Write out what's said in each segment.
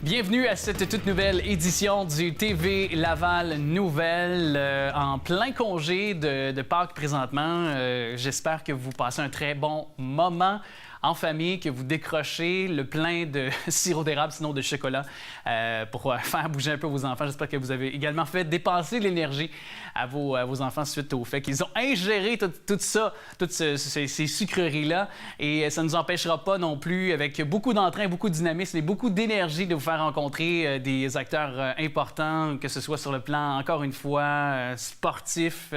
Bienvenue à cette toute nouvelle édition du TV Laval Nouvelle. En plein congé de Pâques présentement. J'espère que vous passez un très bon moment en famille, que vous décrochez le plein de sirop d'érable, sinon de chocolat, pour faire bouger un peu vos enfants. J'espère que vous avez également fait dépenser l'énergie à vos enfants suite au fait qu'ils ont ingéré tout ça, toutes ces sucreries-là. Et ça ne nous empêchera pas non plus, avec beaucoup d'entrain, beaucoup de dynamisme et beaucoup d'énergie, de vous faire rencontrer des acteurs importants, que ce soit sur le plan, encore une fois, sportif,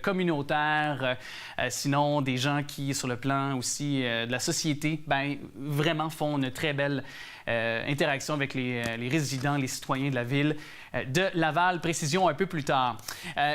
communautaire, sinon des gens qui, sur le plan aussi de la société, vraiment font une très belle interaction avec les résidents, les citoyens de la ville de Laval. Précision un peu plus tard.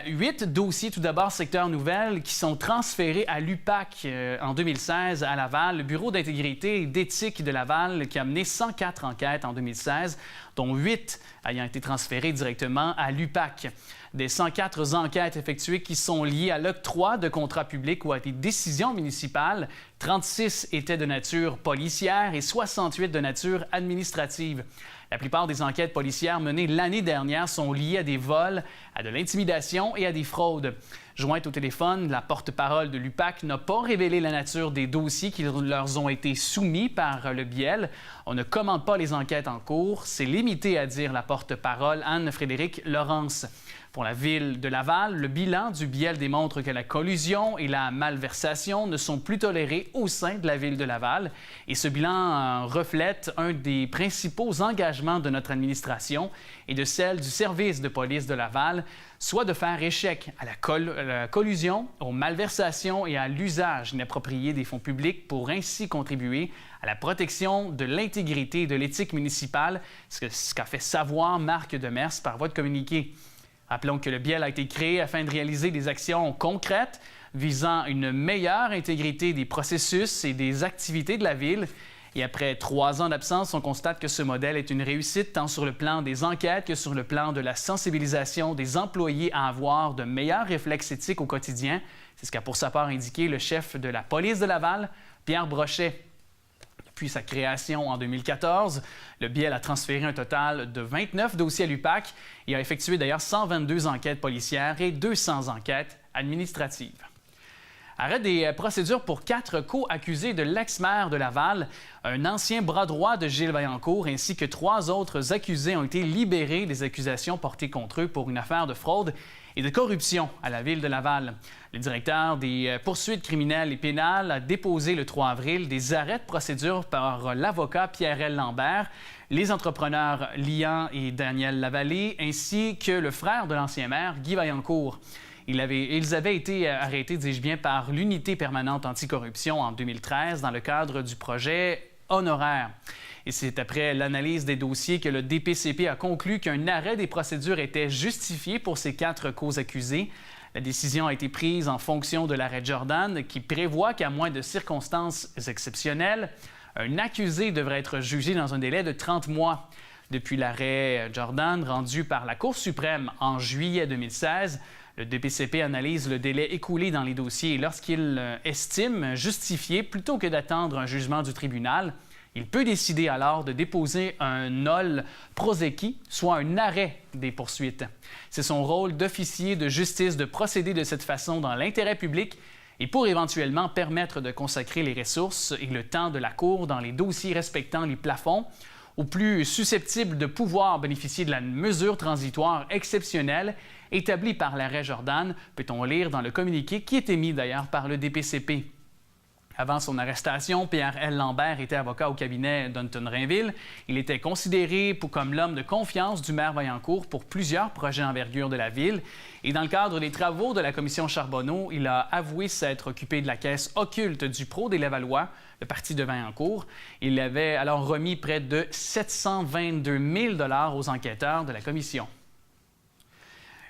8 dossiers, tout d'abord, secteur nouvelle, qui sont transférés à l'UPAC en 2016 à Laval. Le Bureau d'intégrité et d'éthique de Laval qui a mené 104 enquêtes en 2016, dont 8 ayant été transférées directement à l'UPAC. Des 104 enquêtes effectuées qui sont liées à l'octroi de contrats publics ou à des décisions municipales, 36 étaient de nature policière et 68 de nature administrative. La plupart des enquêtes policières menées l'année dernière sont liées à des vols, à de l'intimidation et à des fraudes. Jointe au téléphone, la porte-parole de l'UPAC n'a pas révélé la nature des dossiers qui leur ont été soumis par le BIEL. On ne commente pas les enquêtes en cours. C'est limité à dire la porte-parole Anne-Frédérique Laurence. Pour la ville de Laval, le bilan du BIEL démontre que la collusion et la malversation ne sont plus tolérées au sein de la ville de Laval. Et ce bilan reflète un des principaux engagements de notre administration et de celle du service de police de Laval, soit de faire échec à la collusion, aux malversations et à l'usage inapproprié des fonds publics pour ainsi contribuer à la protection de l'intégrité et de l'éthique municipale, ce qu'a fait savoir Marc Demers par voie de communiqué. Rappelons que le BIEL a été créé afin de réaliser des actions concrètes visant une meilleure intégrité des processus et des activités de la ville. Et après 3 ans d'absence, on constate que ce modèle est une réussite tant sur le plan des enquêtes que sur le plan de la sensibilisation des employés à avoir de meilleurs réflexes éthiques au quotidien. C'est ce qu'a pour sa part indiqué le chef de la police de Laval, Pierre Brochet. Depuis sa création en 2014, le BIEL a transféré un total de 29 dossiers à l'UPAC et a effectué d'ailleurs 122 enquêtes policières et 200 enquêtes administratives. Arrêt des procédures pour 4 co-accusés de l'ex-maire de Laval, un ancien bras droit de Gilles Vaillancourt ainsi que 3 autres accusés ont été libérés des accusations portées contre eux pour une affaire de fraude et de corruption à la ville de Laval. Le directeur des poursuites criminelles et pénales a déposé le 3 avril des arrêts de procédure par l'avocat Pierre-L. Lambert, les entrepreneurs Lian et Daniel Lavallée, ainsi que le frère de l'ancien maire, Guy Vaillancourt. Ils avaient été arrêtés, dis-je bien, par l'Unité permanente anticorruption en 2013 dans le cadre du projet Honoraire. Et c'est après l'analyse des dossiers que le DPCP a conclu qu'un arrêt des procédures était justifié pour ces 4 causes-accusés. La décision a été prise en fonction de l'arrêt Jordan qui prévoit qu'à moins de circonstances exceptionnelles, un accusé devrait être jugé dans un délai de 30 mois. Depuis l'arrêt Jordan rendu par la Cour suprême en juillet 2016, le DPCP analyse le délai écoulé dans les dossiers et lorsqu'il estime justifié, plutôt que d'attendre un jugement du tribunal, il peut décider alors de déposer un nol prosequi, soit un arrêt des poursuites. C'est son rôle d'officier de justice de procéder de cette façon dans l'intérêt public et pour éventuellement permettre de consacrer les ressources et le temps de la Cour dans les dossiers respectant les plafonds aux plus susceptibles de pouvoir bénéficier de la mesure transitoire exceptionnelle établie par l'arrêt Jordan, peut-on lire dans le communiqué qui est émis d'ailleurs par le DPCP. Avant son arrestation, Pierre-L. Lambert était avocat au cabinet d'Anton-Rainville. Il était considéré comme l'homme de confiance du maire Vaillancourt pour plusieurs projets d'envergure de la ville. Et dans le cadre des travaux de la commission Charbonneau, il a avoué s'être occupé de la caisse occulte du Pro des Lavallois, le parti de Vaillancourt. Il avait alors remis près de 722 000 $ aux enquêteurs de la commission.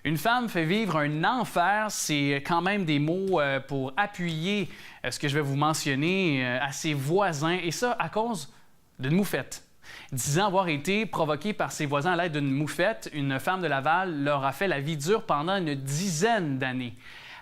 Une femme fait vivre un enfer, c'est quand même des mots pour appuyer ce que je vais vous mentionner à ses voisins, et ça à cause d'une moufette. Disant avoir été provoquée par ses voisins à l'aide d'une moufette, une femme de Laval leur a fait la vie dure pendant une dizaine d'années.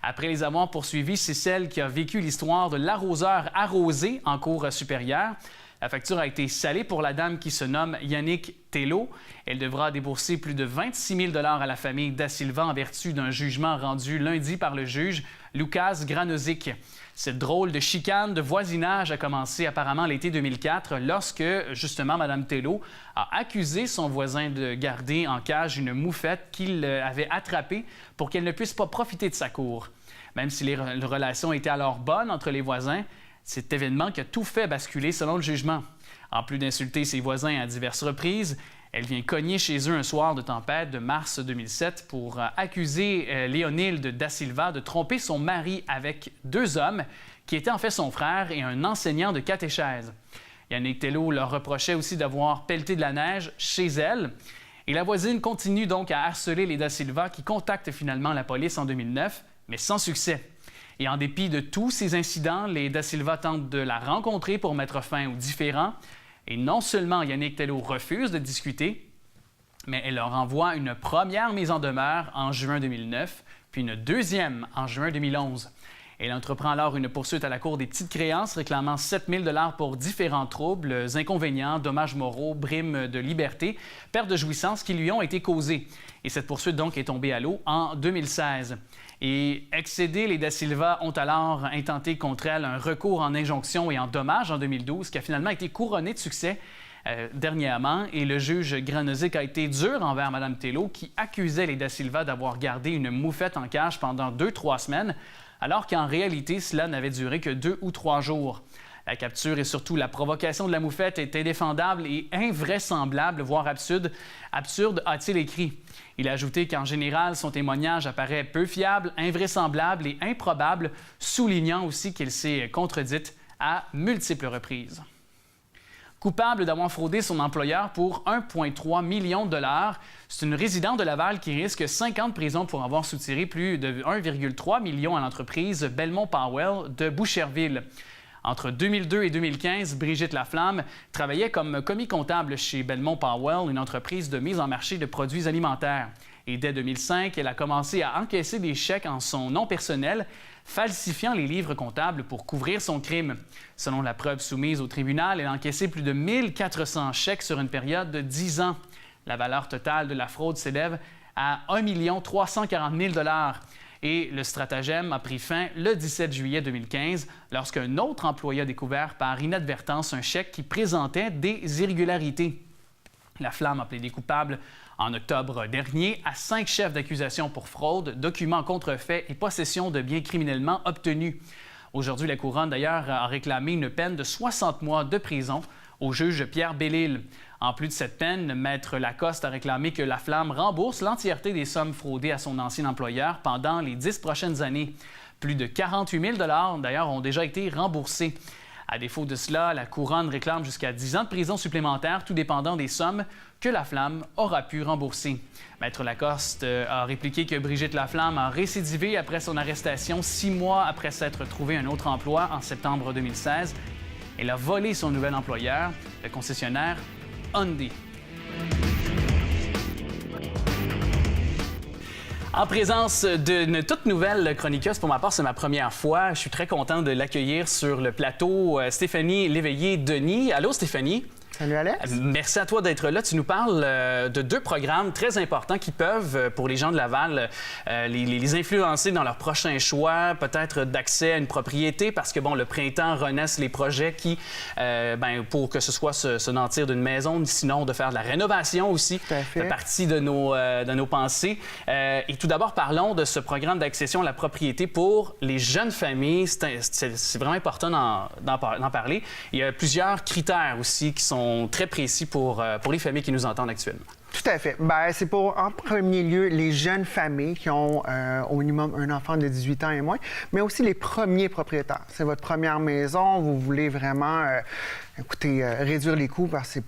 Après les avoir poursuivis, c'est celle qui a vécu l'histoire de l'arroseur arrosé en cour supérieure. La facture a été salée pour la dame qui se nomme Yannick Tello. Elle devra débourser plus de 26 000 $ à la famille Da Silva en vertu d'un jugement rendu lundi par le juge Lucas Granozic. Cette drôle de chicane de voisinage a commencé apparemment l'été 2004 lorsque, justement, Mme Tello a accusé son voisin de garder en cage une moufette qu'il avait attrapée pour qu'elle ne puisse pas profiter de sa cour. Même si les relations étaient alors bonnes entre les voisins, cet événement qui a tout fait basculer selon le jugement. En plus d'insulter ses voisins à diverses reprises, elle vient cogner chez eux un soir de tempête de mars 2007 pour accuser Léonilde Da Silva de tromper son mari avec 2 hommes qui étaient en fait son frère et un enseignant de catéchèse. Yannick Tello leur reprochait aussi d'avoir pelleté de la neige chez elle. Et la voisine continue donc à harceler les Da Silva qui contactent finalement la police en 2009, mais sans succès. Et en dépit de tous ces incidents, les Da Silva tentent de la rencontrer pour mettre fin aux différends. Et non seulement Yannick Tello refuse de discuter, mais elle leur envoie une première mise en demeure en juin 2009, puis une deuxième en juin 2011. Elle entreprend alors une poursuite à la Cour des petites créances réclamant 7 000 $ pour différents troubles, inconvénients, dommages moraux, brimes de liberté, perte de jouissance qui lui ont été causés. Et cette poursuite donc est tombée à l'eau en 2016. Et excédés, les Da Silva ont alors intenté contre elle un recours en injonction et en dommages en 2012 qui a finalement été couronné de succès dernièrement. Et le juge Granozic a été dur envers Mme Tello qui accusait les Da Silva d'avoir gardé une moufette en cage pendant 2-3 semaines, alors qu'en réalité, cela n'avait duré que 2 ou 3 jours. La capture et surtout la provocation de la moufette est indéfendable et invraisemblable, voire absurde, a-t-il écrit. Il a ajouté qu'en général, son témoignage apparaît peu fiable, invraisemblable et improbable, soulignant aussi qu'il s'est contredite à multiples reprises. Coupable d'avoir fraudé son employeur pour 1,3 million de $, c'est une résidente de Laval qui risque 5 ans de prison pour avoir soutiré plus de 1,3 million à l'entreprise Belmont Powell de Boucherville. Entre 2002 et 2015, Brigitte Laflamme travaillait comme commis comptable chez Belmont Powell, une entreprise de mise en marché de produits alimentaires. Et dès 2005, elle a commencé à encaisser des chèques en son nom personnel, falsifiant les livres comptables pour couvrir son crime. Selon la preuve soumise au tribunal, elle a encaissé plus de 1 400 chèques sur une période de 10 ans. La valeur totale de la fraude s'élève à 1 340 000 $. Et le stratagème a pris fin le 17 juillet 2015 lorsqu'un autre employé a découvert par inadvertance un chèque qui présentait des irrégularités. Laflamme a plaidé coupable en octobre dernier à 5 chefs d'accusation pour fraude, documents contrefaits et possession de biens criminellement obtenus. Aujourd'hui, la Couronne, d'ailleurs, a réclamé une peine de 60 mois de prison au juge Pierre Bellil. En plus de cette peine, Maître Lacoste a réclamé que Laflamme rembourse l'entièreté des sommes fraudées à son ancien employeur pendant les 10 prochaines années. Plus de 48 000 $, d'ailleurs, ont déjà été remboursés. À défaut de cela, la Couronne réclame jusqu'à 10 ans de prison supplémentaire, tout dépendant des sommes que Laflamme aura pu rembourser. Maître Lacoste a répliqué que Brigitte Laflamme a récidivé après son arrestation 6 mois après s'être trouvé un autre emploi en septembre 2016. Elle a volé son nouvel employeur, le concessionnaire Hyundai. En présence d'une toute nouvelle chroniqueuse, pour ma part, c'est ma première fois. Je suis très content de l'accueillir sur le plateau, Stéphanie Léveillé-Denis. Allô, Stéphanie? Salut Alex. Merci à toi d'être là. Tu nous parles de 2 programmes très importants qui peuvent, pour les gens de Laval, les influencer dans leur prochain choix, peut-être d'accès à une propriété, parce que, bon, le printemps renaissent les projets qui, pour que ce soit se nantir d'une maison, sinon de faire de la rénovation aussi, fait partie de nos pensées. Et tout d'abord, parlons de ce programme d'accession à la propriété pour les jeunes familles. C'est vraiment important d'en parler. Il y a plusieurs critères aussi qui sont très précis pour les familles qui nous entendent actuellement. Tout à fait. C'est pour, en premier lieu, les jeunes familles qui ont au minimum un enfant de 18 ans et moins, mais aussi les premiers propriétaires. C'est votre première maison, vous voulez vraiment... réduire les coûts parce que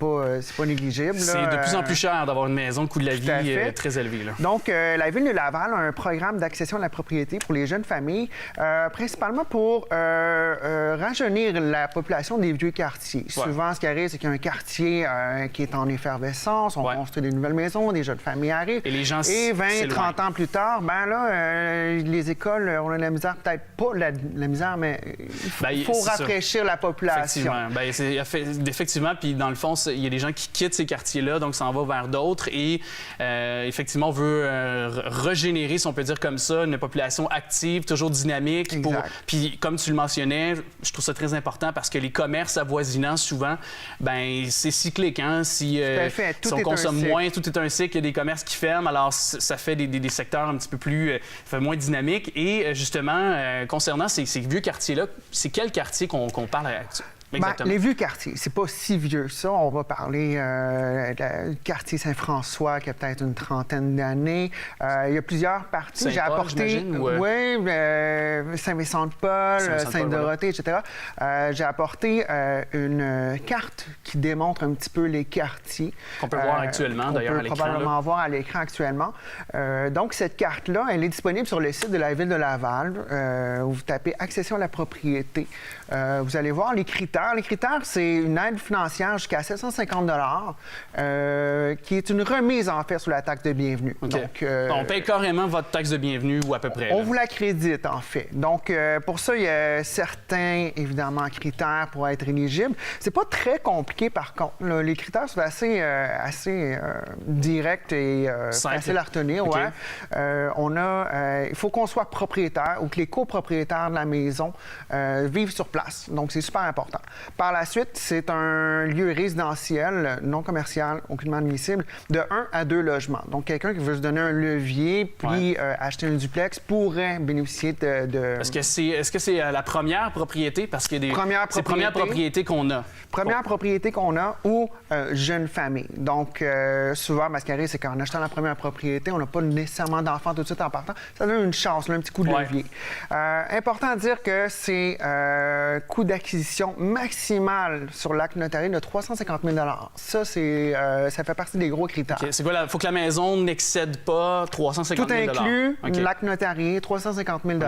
c'est pas négligible. C'est de plus en plus cher d'avoir une maison, le coût de la vie est très élevé. Là. Donc, la Ville de Laval a un programme d'accession à la propriété pour les jeunes familles, principalement pour rajeunir la population des vieux quartiers. Ouais. Souvent, ce qui arrive, c'est qu'il y a un quartier qui est en effervescence, on construit des des nouvelles maisons, des jeunes familles arrivent. Et les gens Et 20, s'éloignent. 30 ans plus tard, ben là, les écoles, on a de la misère, peut-être pas la misère, mais il faut c'est ça. rafraîchir la population. Effectivement. Effectivement, puis dans le fond, il y a des gens qui quittent ces quartiers-là, donc s'en va vers d'autres. Et effectivement, on veut régénérer, si on peut dire comme ça, une population active, toujours dynamique. Puis comme tu le mentionnais, je trouve ça très important parce que les commerces avoisinants, souvent, ben c'est cyclique. Hein? Si on consomme moins, tout est un cycle. Il y a des commerces qui ferment, alors ça fait des secteurs un petit peu plus, moins dynamiques. Et justement, concernant ces vieux quartiers-là, c'est quel quartier qu'on parle actuellement? Ben, les vieux quartiers, c'est pas si vieux ça. On va parler du quartier Saint-François qui a peut-être une trentaine d'années. Il y a plusieurs parties. J'ai apporté, Saint-Vincent-de-Paul, Sainte-Dorothée, etc. J'ai apporté une carte qui démontre un petit peu les quartiers. Qu'on peut voir actuellement, d'ailleurs, à l'écran. On peut probablement voir à l'écran actuellement. Donc, cette carte-là, elle est disponible sur le site de la Ville de Laval. Où vous tapez « Accession à la propriété ». Vous allez voir les critères. Les critères, c'est une aide financière jusqu'à 750 qui est une remise, en fait, sur la taxe de bienvenue. Okay. Donc, on paye carrément votre taxe de bienvenue ou à peu près. On vous l'accrédite, en fait. Donc, pour ça, il y a certains, évidemment, critères pour être éligible. C'est pas très compliqué, par contre. Là, les critères sont assez directs et faciles à retenir. Okay. Il faut qu'on soit propriétaire ou que les copropriétaires de la maison vivent sur place. Donc, c'est super important. Par la suite, c'est un lieu résidentiel, non commercial, aucunement admissible, de 1 à 2 logements. Donc, quelqu'un qui veut se donner un levier puis acheter un duplex pourrait bénéficier de... Est-ce que c'est la première propriété? Parce qu'il y a des premières propriétés qu'on a. Première propriété qu'on a ou jeune famille. Donc, souvent, ce qui arrive, c'est qu'en achetant la première propriété, on n'a pas nécessairement d'enfants tout de suite en partant. Ça donne une chance, là, un petit coup de levier. Important à dire que c'est coût d'acquisition maximal sur l'acte notarié de 350 000 $. Ça, ça fait partie des gros critères. Okay. C'est quoi? Il faut que la maison n'excède pas 350 000 $. Tout inclus, l'acte notarié, 350 000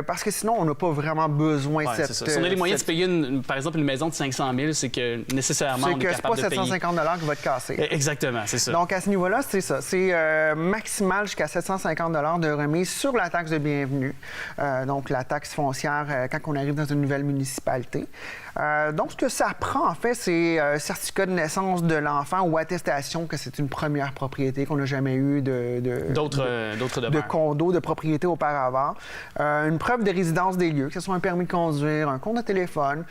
parce que sinon, on n'a pas vraiment besoin de cette... Si on a les moyens de payer, par exemple, une maison de 500 000 c'est que nécessairement, on est capable de payer... C'est pas 750 qui va te casser. Exactement, c'est ça. Donc, à ce niveau-là, c'est ça. C'est maximal jusqu'à 750 de remise sur la taxe de bienvenue. Donc, la taxe foncière quand on arrive dans une nouvelle municipalité. Donc, ce que ça prend, en fait, c'est certificat de naissance de l'enfant ou attestation que c'est une première propriété, qu'on n'a jamais eu de condo, de propriété auparavant. Une preuve de résidence des lieux, que ce soit un permis de conduire, un compte de téléphone,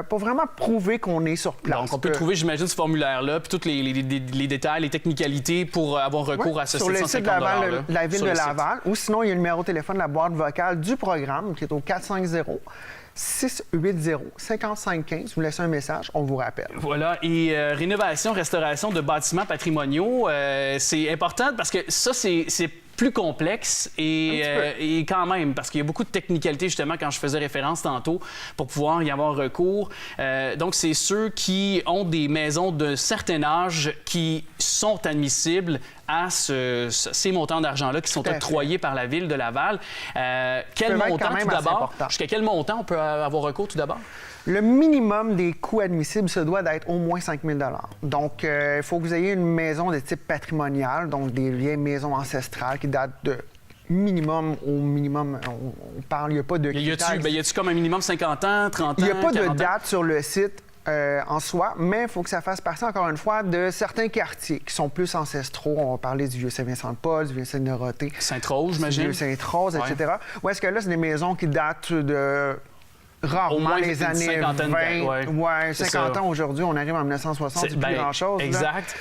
pour vraiment prouver qu'on est sur place. Donc, on peut trouver, j'imagine, ce formulaire-là, puis tous les détails, les technicalités pour avoir recours à ce 750 sur le site de la Ville de Laval, ou sinon, il y a le numéro de téléphone de la boîte vocale du programme, qui est au 450-680-5515. Vous laissez un message, on vous rappelle. Voilà. Et rénovation, restauration de bâtiments patrimoniaux, c'est important parce que ça, c'est plus complexe et quand même, parce qu'il y a beaucoup de technicalités, justement, quand je faisais référence tantôt, pour pouvoir y avoir recours. Donc, c'est ceux qui ont des maisons d'un certain âge qui sont admissibles à ces montants d'argent-là qui sont octroyés par la Ville de Laval. Quel montant, tout d'abord? Jusqu'à quel montant on peut avoir recours, tout d'abord? Le minimum des coûts admissibles se doit d'être au moins 5 000 $. Donc, il faut que vous ayez une maison de type patrimonial, donc des vieilles maisons ancestrales qui datent de minimum, on parle, il n'y a pas de critères. Y a-tu comme un minimum 50 ans, 30 ans, Il n'y a pas 40 de date sur le site. En soi, mais il faut que ça fasse partie, encore une fois, de certains quartiers qui sont plus ancestraux. On va parler du vieux Saint-Vincent-de-Paul, du vieux Sainte-Dorothée. Sainte-Rose, j'imagine. Du vieux Sainte-Rose, etc. Ou est-ce que là, c'est des maisons qui datent de... Rarement les années 20, 50 ans aujourd'hui, on arrive en 1960, c'est plus grand-chose. Exact.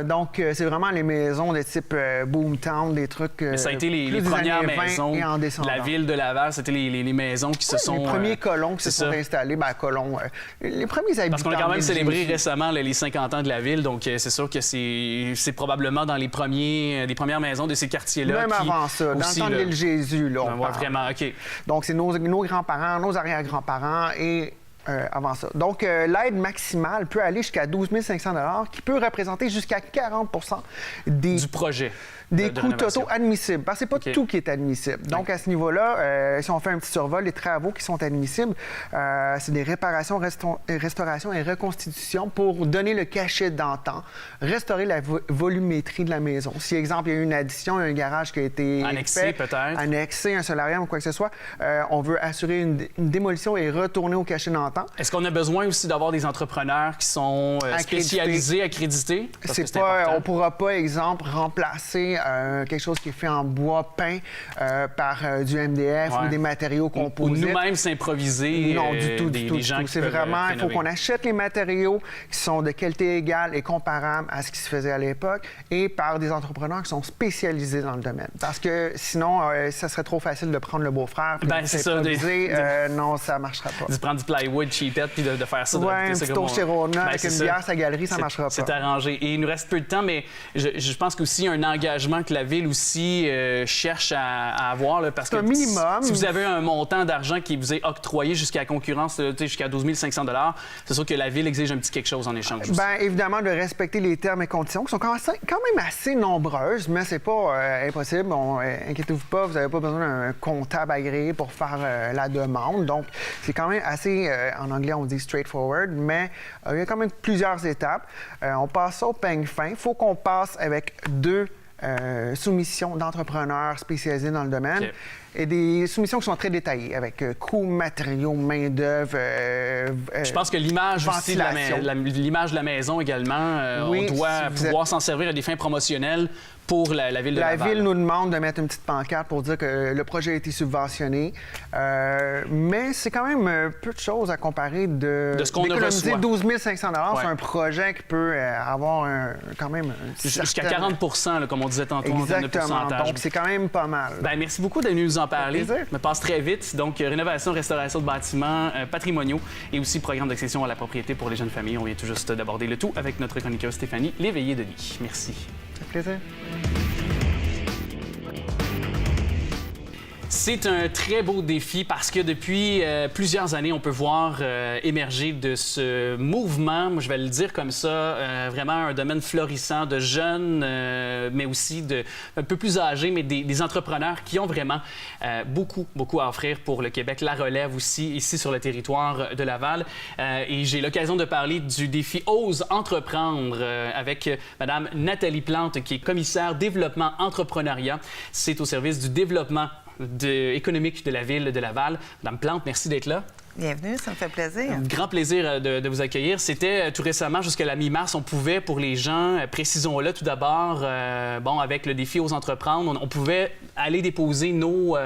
Donc, c'est vraiment les maisons de type Boomtown, des trucs ça a été les premières maisons de la Ville de Laval, c'était les maisons qui se sont... Les premiers colons qui se sont installés, colons, les premiers habitants. Parce qu'on a quand même célébré récemment les 50 ans de la Ville, donc c'est sûr que c'est probablement dans les premières maisons de ces quartiers-là. Même avant ça, dans le temps de l'île Jésus, là, on parle. Vraiment, OK. Donc, c'est nos grands-parents, nos arrière-grands-parents et avant ça. Donc, l'aide maximale peut aller jusqu'à 12 500 $ qui peut représenter jusqu'à 40 du projet. Des de coûts rénovation. totaux admissibles, parce que c'est pas OK. tout qui est admissible. Donc, à ce niveau-là, si on fait un petit survol, les travaux qui sont admissibles, c'est des réparations, restaurations et reconstitutions pour donner le cachet d'antan, restaurer la volumétrie de la maison. Si, exemple, il y a eu une addition, un garage qui a été Annexé, peut-être. annexé, un solarium ou quoi que ce soit, on veut assurer une démolition et retourner au cachet d'antan. Est-ce qu'on a besoin aussi d'avoir des entrepreneurs qui sont spécialisés, accrédités? Parce que C'est pas, important. on pourra pas, exemple, remplacer quelque chose qui est fait en bois peint par du MDF Ouais. ou des matériaux Ou composites. nous-mêmes s'improviser. Non, du tout, des du tout. gens qui C'est peuvent, vraiment, il faut rénover. qu'on achète les matériaux qui sont de qualité égale et comparable à ce qui se faisait à l'époque et par des entrepreneurs qui sont spécialisés dans le domaine. Parce que sinon, ça serait trop facile de prendre le beau-frère puis Ben, de c'est ça, s'improviser. Non, ça marchera pas. De prendre du plywood cheapette puis de faire ça. Ouais, un petit toast Sirona avec c'est une ça. bière sa galerie, ça C'est- marchera pas. C'est arrangé. Et il nous reste peu de temps, mais je pense qu'aussi un engagement que la Ville aussi cherche à avoir. Là, parce C'est que un minimum. Si vous avez un montant d'argent qui vous est octroyé jusqu'à la concurrence, jusqu'à 12 500 $, c'est sûr que la Ville exige un petit quelque chose en échange aussi. Bien, évidemment, de respecter les termes et conditions qui sont quand même assez nombreuses, mais c'est pas impossible. Inquiétez-vous pas, vous n'avez pas besoin d'un comptable agréé pour faire la demande. Donc, c'est quand même assez, en anglais, on dit straightforward, mais il y a quand même plusieurs étapes. On passe ça au peigne fin. Il faut qu'on passe avec 2 soumissions d'entrepreneurs spécialisés dans le domaine. OK. Et des soumissions qui sont très détaillées, avec coûts, matériaux, main-d'œuvre. Je pense que l'image aussi, ventilation. l'image de la maison également, Oui, on doit si vous pouvoir s'en servir à des fins promotionnelles pour la Ville de La Laval. Ville nous demande de mettre une petite pancarte pour dire que le projet a été subventionné. Mais c'est quand même peu de choses à comparer De ce qu'on ne d'économiser reçoit. 12 500 Ouais. sur un projet qui peut avoir quand même un Jusqu'à certain- 40 là, comme on disait tantôt en termes de Exactement. pourcentage. Donc, c'est quand même pas mal. Ben, merci beaucoup d'être venu nous en parler. plaisir. Me passe très vite. Donc, rénovation, restauration de bâtiments patrimoniaux et aussi programme d'accession à la propriété pour les jeunes familles. On vient tout juste d'aborder le tout avec notre chroniqueuse Stéphanie Léveillé-Denis. Merci. Ça fait plaisir. C'est un très beau défi parce que depuis plusieurs années, on peut voir émerger de ce mouvement, moi je vais le dire comme ça, vraiment un domaine florissant de jeunes, mais aussi un peu plus âgés, mais des entrepreneurs qui ont vraiment beaucoup à offrir pour le Québec. La relève aussi ici sur le territoire de Laval. Et j'ai l'occasion de parler du défi Ose entreprendre avec Madame Nathalie Plante, qui est commissaire développement entrepreneuriat. C'est au service du développement économique de la ville de Laval. Madame Plante, merci d'être là. Bienvenue, ça me fait plaisir. Grand plaisir de vous accueillir. C'était tout récemment, jusqu'à la mi-mars, on pouvait, pour les gens, précisons-le tout d'abord, avec le défi Ose entreprendre, on pouvait aller déposer nos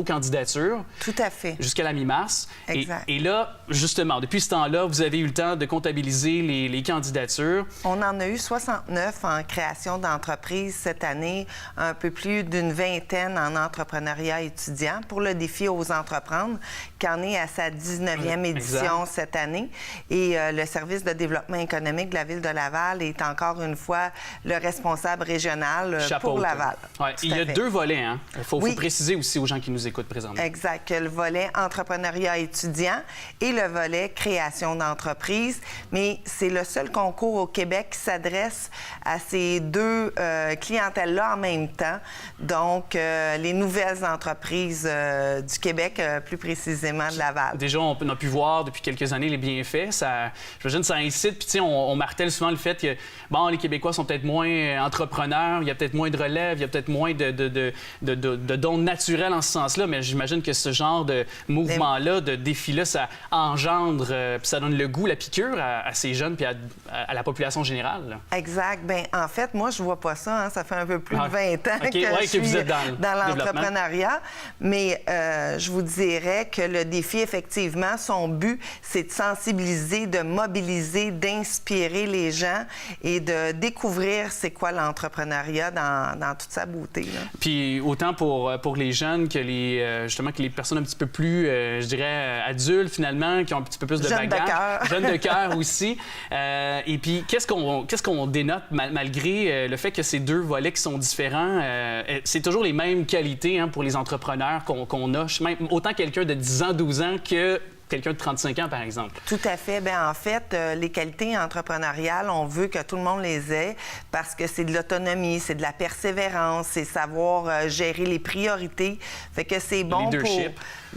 candidatures. Tout à fait. Jusqu'à la mi-mars. Exact. Et là, justement, depuis ce temps-là, vous avez eu le temps de comptabiliser les candidatures. On en a eu 69 en création d'entreprise cette année, un peu plus d'une vingtaine en entrepreneuriat étudiant pour le défi Ose entreprendre, qui en est à sa 19e édition Exact. cette année. Et le service de développement économique de la Ville de Laval est encore une fois le responsable régional Chapeau. pour Laval. Ouais, Tout il y à a fait. 2 volets, hein? Il faut Oui. préciser aussi aux gens qui nous écoutent présentement. Exact. Le volet entrepreneuriat étudiant et le volet création d'entreprise. Mais c'est le seul concours au Québec qui s'adresse à ces 2 clientèles-là en même temps. Donc, les nouvelles entreprises du Québec, plus précisément de Laval. Déjà, on a pu voir depuis quelques années les bienfaits. J'imagine que ça incite. Puis, tu sais, on martèle souvent le fait que, bon, les Québécois sont peut-être moins entrepreneurs, il y a peut-être moins de relève, il y a peut-être moins de dons naturels en ce sens-là. Mais j'imagine que ce genre de mouvement-là, de défi-là, ça engendre, puis ça donne le goût, la piqûre à ces jeunes, puis à la population générale. Là. Exact. Bien, en fait, moi, je vois pas ça. Hein. Ça fait un peu plus de 20 ans OK. que Ouais, je suis vous êtes dans le développement. l'entrepreneuriat. Mais je vous dirais que le défi, effectivement, son but, c'est de sensibiliser, de mobiliser, d'inspirer les gens et de découvrir c'est quoi l'entrepreneuriat dans toute sa beauté. Là. Puis autant pour les jeunes que justement que les personnes un petit peu plus, je dirais, adultes finalement, qui ont un petit peu plus de Jeunes de bagage. cœur. Jeunes de cœur aussi. Et puis qu'est-ce qu'on dénote malgré le fait que ces 2 volets qui sont différents, c'est toujours les mêmes qualités, hein, pour les entrepreneurs qu'on a. Même autant quelqu'un de 10 ans, 12 ans que quelqu'un de 35 ans, par exemple. Tout à fait. Bien, en fait, les qualités entrepreneuriales, on veut que tout le monde les ait parce que c'est de l'autonomie, c'est de la persévérance, c'est savoir gérer les priorités. Fait que c'est bon pour...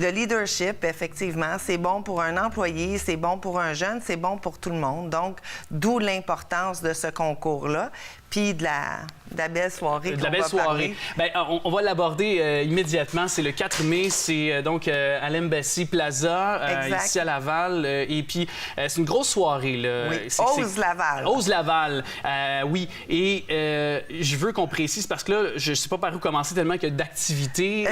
Le leadership, effectivement, c'est bon pour un employé, c'est bon pour un jeune, c'est bon pour tout le monde. Donc, d'où l'importance de ce concours-là. Puis de la belle soirée. De la belle soirée. Bien, on va l'aborder immédiatement. C'est le 4 mai. C'est donc à l'Embassy Plaza, ici à Laval. Et puis, c'est une grosse soirée. Là. Oui, Ose Laval. Ose Laval, oui. Et je veux qu'on précise, parce que là, je ne sais pas par où commencer tellement qu'il y a d'activités.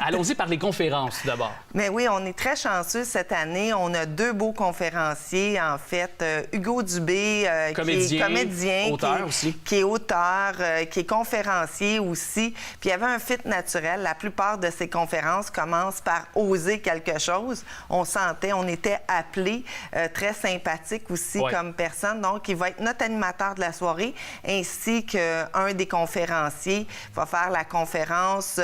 Allons-y par les conférences, d'abord. Mais oui, on est très chanceux cette année. On a 2 beaux conférenciers, en fait. Hugo Dubé, qui est comédien. Auteur aussi. Qui est auteur, qui est conférencier aussi. Puis il y avait un fit naturel. La plupart de ces conférences commencent par oser quelque chose. On sentait, on était appelés, très sympathique aussi comme personne. Donc, il va être notre animateur de la soirée, ainsi qu'un des conférenciers va faire la conférence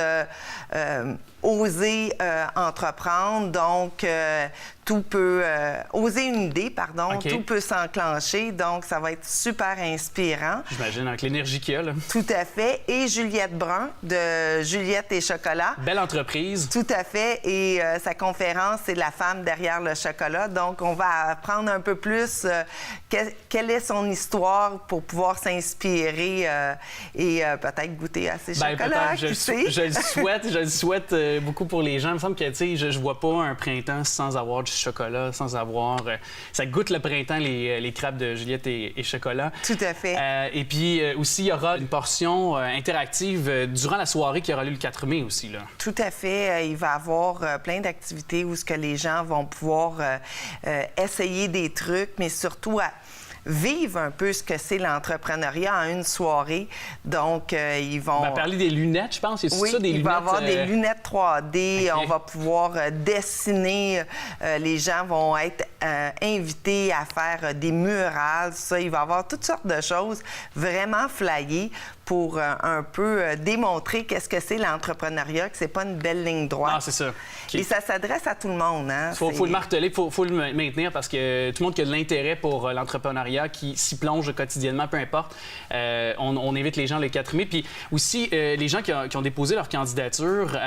Oser entreprendre. Donc, tout peut... oser une idée, pardon. Tout peut s'enclencher. Donc, ça va être super inspirant. J'imagine, avec l'énergie qu'il y a, là. Tout à fait. Et Juliette Brun, de Juliette et Chocolat. Belle entreprise. Tout à fait. Et sa conférence, c'est la femme derrière le chocolat. Donc, on va apprendre un peu plus quelle est son histoire pour pouvoir s'inspirer et peut-être goûter à ses chocolats. Je le souhaite beaucoup pour les gens. Il me semble que, tu sais, je vois pas un printemps sans avoir du chocolat, sans avoir... ça goûte le printemps, les crêpes de Juliette et Chocolat. Tout à fait. Et puis aussi, il y aura une portion interactive durant la soirée qui aura lieu le 4 mai aussi, là. Tout à fait. Il va y avoir plein d'activités où ce que les gens vont pouvoir essayer des trucs, mais surtout vivre un peu ce que c'est l'entrepreneuriat en une soirée. Donc, ils vont... On va parler des lunettes, je pense. Oui, ça, des il lunettes, va y avoir des lunettes 3D. On va pouvoir dessiner. Les gens vont être invités à faire des murales. Ça, il va y avoir toutes sortes de choses vraiment flyées pour un peu démontrer qu'est-ce que c'est l'entrepreneuriat, que c'est pas une belle ligne droite. Ah, c'est ça. Et ça s'adresse à tout le monde. Il faut le marteler, il faut le maintenir parce que tout le monde qui a de l'intérêt pour l'entrepreneuriat, qui s'y plonge quotidiennement, peu importe, on invite les gens le 4 mai. Puis aussi, les gens qui ont déposé leur candidature,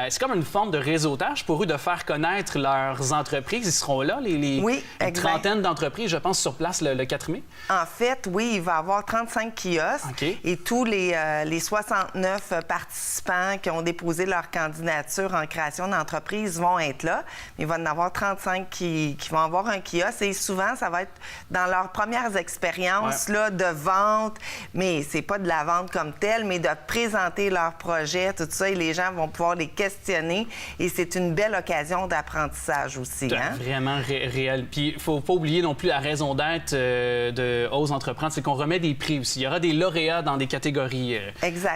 c'est comme une forme de réseautage pour eux de faire connaître leurs entreprises. Ils seront là, une trentaine d'entreprises, je pense, sur place le 4 mai. En fait, oui, il va y avoir 35 kiosques et tous les 69 participants qui ont déposé leur candidature en création d'entreprise vont être là. Il va y en avoir 35 qui vont avoir un kiosque et souvent, ça va être dans leurs premières expériences là, de vente, mais c'est pas de la vente comme telle, mais de présenter leur projet, tout ça, et les gens vont pouvoir les questionner et c'est une belle occasion d'apprentissage aussi. Vraiment réel. Puis il faut pas oublier non plus la raison d'être de Ose Entreprendre, c'est qu'on remet des prix aussi. Il y aura des lauréats dans des catégories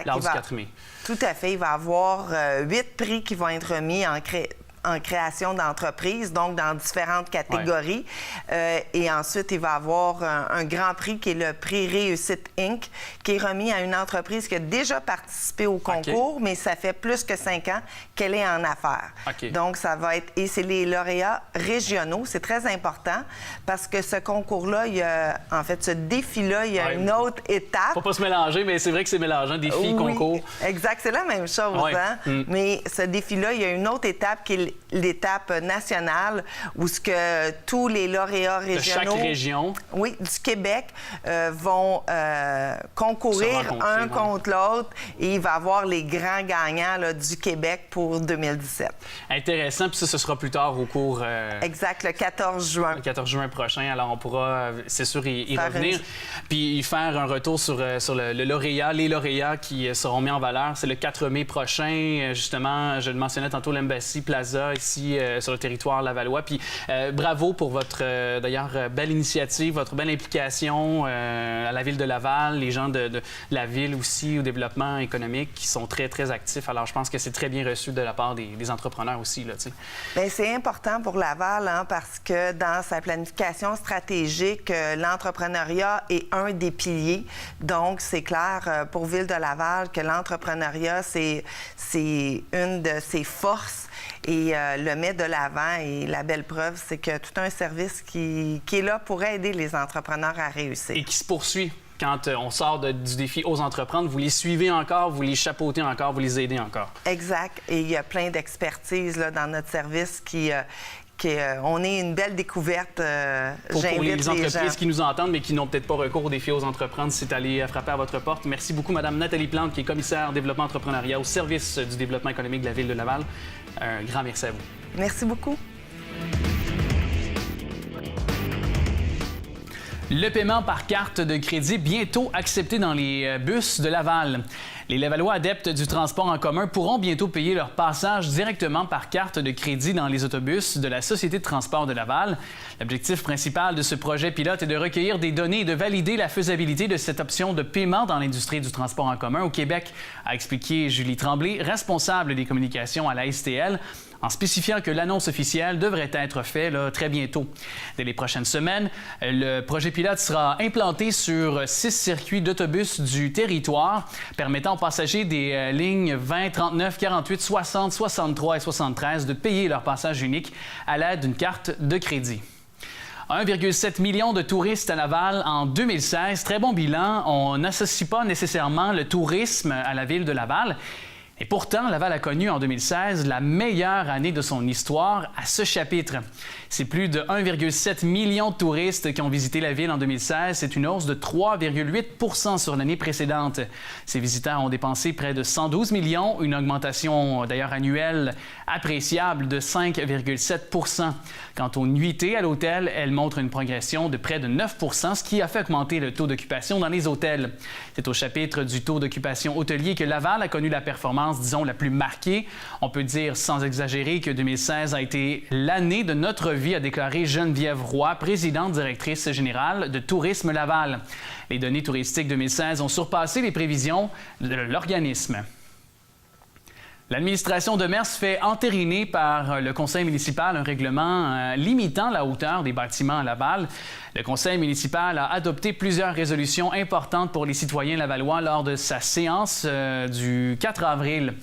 lors du 4 mai. Tout à fait. Il va y avoir 8 prix qui vont être remis en création d'entreprise, donc dans différentes catégories. Et ensuite, il va y avoir un grand prix qui est le prix Réussite Inc., qui est remis à une entreprise qui a déjà participé au concours, mais ça fait plus que 5 ans qu'elle est en affaires. Donc, ça va être... Et c'est les lauréats régionaux. C'est très important parce que ce concours-là, il y a... En fait, ce défi-là, il y a une autre étape. Faut pas se mélanger, mais c'est vrai que c'est mélangeant, défi, concours. Exact, c'est la même chose. Mais ce défi-là, il y a une autre étape qui est l'étape nationale où ce que tous les lauréats régionaux... De chaque région. Oui, du Québec vont concourir un contre l'autre et il va y avoir les grands gagnants là, du Québec pour 2017. Intéressant, puis ça, ce sera plus tard au cours... Exact, le 14 juin. Le 14 juin prochain, alors on pourra, c'est sûr, y revenir. Puis faire un retour sur le lauréat, les lauréats qui seront mis en valeur. C'est le 4 mai prochain, justement, je le mentionnais tantôt, l'Embassy Plaza, ici, sur le territoire lavallois. Puis bravo pour votre, d'ailleurs, belle initiative, votre belle implication à la Ville de Laval, les gens de la Ville aussi, au développement économique, qui sont très, très actifs. Alors, je pense que c'est très bien reçu de la part des entrepreneurs aussi, là, tu sais. Bien, c'est important pour Laval, parce que dans sa planification stratégique, l'entrepreneuriat est un des piliers. Donc, c'est clair pour Ville de Laval que l'entrepreneuriat, c'est une de ses forces et le met de l'avant. Et la belle preuve, c'est que tout un service qui est là pour aider les entrepreneurs à réussir. Et qui se poursuit. Quand on sort du défi Ose entreprendre, vous les suivez encore, vous les chapeautez encore, vous les aidez encore. Exact. Et il y a plein d'expertise là, dans notre service on est une belle découverte. Pour les entreprises qui nous entendent, mais qui n'ont peut-être pas recours au défi Ose entreprendre, c'est allé frapper à votre porte. Merci beaucoup, Mme Nathalie Plante, qui est commissaire développement entrepreneuriat au service du développement économique de la Ville de Laval. Un grand merci à vous. Merci beaucoup. Le paiement par carte de crédit bientôt accepté dans les bus de Laval. Les Lavallois adeptes du transport en commun pourront bientôt payer leur passage directement par carte de crédit dans les autobus de la Société de transport de Laval. L'objectif principal de ce projet pilote est de recueillir des données et de valider la faisabilité de cette option de paiement dans l'industrie du transport en commun au Québec, a expliqué Julie Tremblay, responsable des communications à la STL, en spécifiant que l'annonce officielle devrait être faite très bientôt. Dès les prochaines semaines, le projet pilote sera implanté sur 6 circuits d'autobus du territoire, permettant aux passagers des lignes 20, 39, 48, 60, 63 et 73 de payer leur passage unique à l'aide d'une carte de crédit. 1,7 million de touristes à Laval en 2016. Très bon bilan. On n'associe pas nécessairement le tourisme à la ville de Laval. Et pourtant, Laval a connu en 2016 la meilleure année de son histoire à ce chapitre. C'est plus de 1,7 million de touristes qui ont visité la ville en 2016. C'est une hausse de 3,8 sur l'année précédente. Ces visiteurs ont dépensé près de 112 millions, une augmentation d'ailleurs annuelle appréciable de 5,7 Quant aux nuitées à l'hôtel, elles montrent une progression de près de 9 ce qui a fait augmenter le taux d'occupation dans les hôtels. C'est au chapitre du taux d'occupation hôtelier que Laval a connu la performance, disons, la plus marquée. On peut dire sans exagérer que 2016 a été l'année de notre vie, a déclaré Geneviève Roy, présidente directrice générale de Tourisme Laval. Les données touristiques 2016 ont surpassé les prévisions de l'organisme. L'administration de Demers fait entériner par le conseil municipal un règlement limitant la hauteur des bâtiments à Laval. Le conseil municipal a adopté plusieurs résolutions importantes pour les citoyens lavallois lors de sa séance du 4 avril.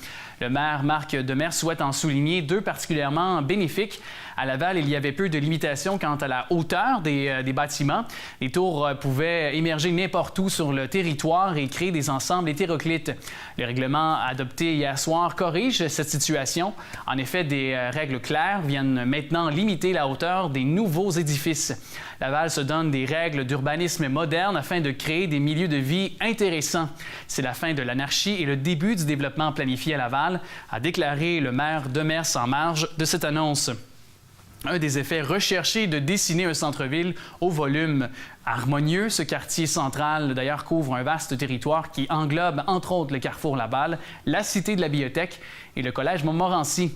Le maire Marc Demers souhaite en souligner 2 particulièrement bénéfiques. À Laval, il y avait peu de limitations quant à la hauteur des bâtiments. Les tours pouvaient émerger n'importe où sur le territoire et créer des ensembles hétéroclites. Le règlement adopté hier soir corrige cette situation. En effet, des règles claires viennent maintenant limiter la hauteur des nouveaux édifices. Laval se donne des règles d'urbanisme moderne afin de créer des milieux de vie intéressants. C'est la fin de l'anarchie et le début du développement planifié à Laval, a déclaré le maire Demers en marge de cette annonce. Un des effets recherchés de dessiner un centre-ville au volume harmonieux. Ce quartier central, d'ailleurs, couvre un vaste territoire qui englobe, entre autres, le carrefour Laval, la cité de la bibliothèque et le collège Montmorency.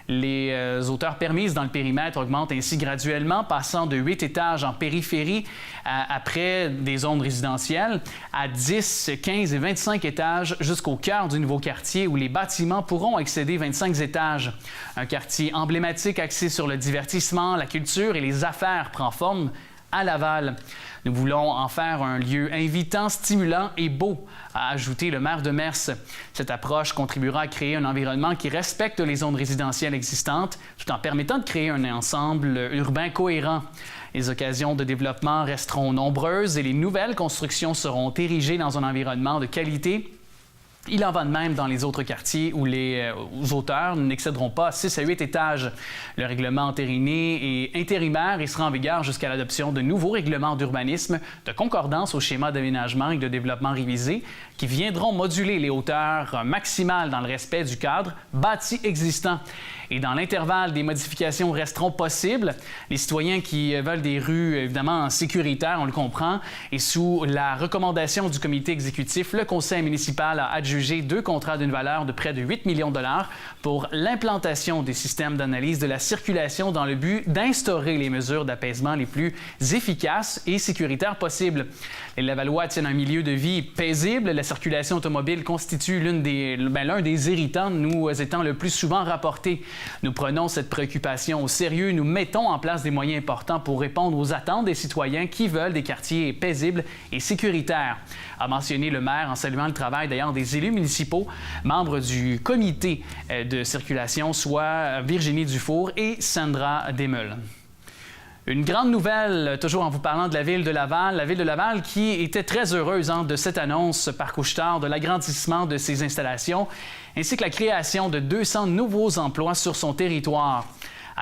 Les hauteurs permises dans le périmètre augmentent ainsi graduellement, passant de 8 étages en périphérie après des zones résidentielles à 10, 15 et 25 étages jusqu'au cœur du nouveau quartier où les bâtiments pourront excéder 25 étages. Un quartier emblématique axé sur le divertissement, la culture et les affaires prend forme à Laval. Nous voulons en faire un lieu invitant, stimulant et beau, a ajouté le maire Demers. Cette approche contribuera à créer un environnement qui respecte les zones résidentielles existantes, tout en permettant de créer un ensemble urbain cohérent. Les occasions de développement resteront nombreuses et les nouvelles constructions seront érigées dans un environnement de qualité. Il en va de même dans les autres quartiers où les hauteurs n'excéderont pas 6 à 8 étages. Le règlement entériné est intérimaire et sera en vigueur jusqu'à l'adoption de nouveaux règlements d'urbanisme de concordance au schéma d'aménagement et de développement révisé qui viendront moduler les hauteurs maximales dans le respect du cadre bâti existant. Et dans l'intervalle, des modifications resteront possibles. Les citoyens qui veulent des rues, évidemment, sécuritaires, on le comprend. Et sous la recommandation du comité exécutif, le conseil municipal a adjugé 2 contrats d'une valeur de près de 8 millions de dollars pour l'implantation des systèmes d'analyse de la circulation dans le but d'instaurer les mesures d'apaisement les plus efficaces et sécuritaires possibles. Les Lavallois tiennent un milieu de vie paisible. La circulation automobile constitue l'un des irritants nous étant le plus souvent rapportés. Nous prenons cette préoccupation au sérieux. Nous mettons en place des moyens importants pour répondre aux attentes des citoyens qui veulent des quartiers paisibles et sécuritaires, a mentionné le maire en saluant le travail d'ailleurs des élus municipaux, membres du comité de circulation, soit Virginie Dufour et Sandra Desmeules. Une grande nouvelle, toujours en vous parlant de la Ville de Laval qui était très heureuse de cette annonce par Couche-Tard de l'agrandissement de ses installations, ainsi que la création de 200 nouveaux emplois sur son territoire.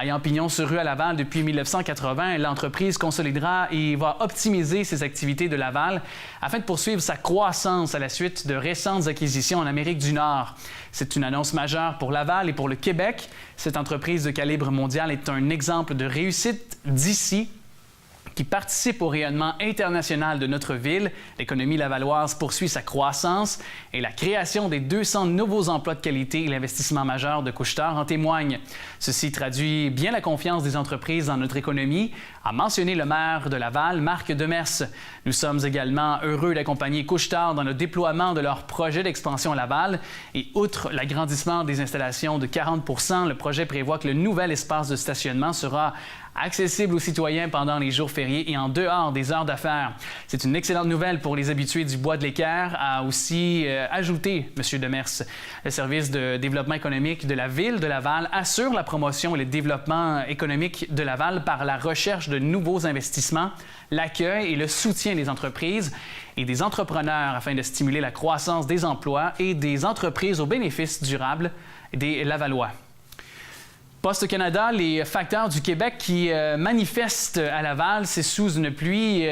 Ayant pignon sur rue à Laval depuis 1980, l'entreprise consolidera et va optimiser ses activités de Laval afin de poursuivre sa croissance à la suite de récentes acquisitions en Amérique du Nord. C'est une annonce majeure pour Laval et pour le Québec. Cette entreprise de calibre mondial est un exemple de réussite d'ici, qui participe au rayonnement international de notre ville. L'économie lavalloise poursuit sa croissance et la création des 200 nouveaux emplois de qualité et l'investissement majeur de Couche-Tard en témoigne. Ceci traduit bien la confiance des entreprises dans notre économie, a mentionné le maire de Laval, Marc Demers. Nous sommes également heureux d'accompagner Couche-Tard dans le déploiement de leur projet d'expansion à Laval. Et outre l'agrandissement des installations de 40 %, le projet prévoit que le nouvel espace de stationnement sera accessible aux citoyens pendant les jours fériés et en dehors des heures d'affaires. C'est une excellente nouvelle pour les habitués du Bois de l'Équerre, a aussi ajouté M. Demers. Le service de développement économique de la Ville de Laval assure la promotion et le développement économique de Laval par la recherche de nouveaux investissements, l'accueil et le soutien des entreprises et des entrepreneurs afin de stimuler la croissance des emplois et des entreprises au bénéfice durable des Lavallois. Poste Canada, les facteurs du Québec qui manifestent à Laval, c'est sous une pluie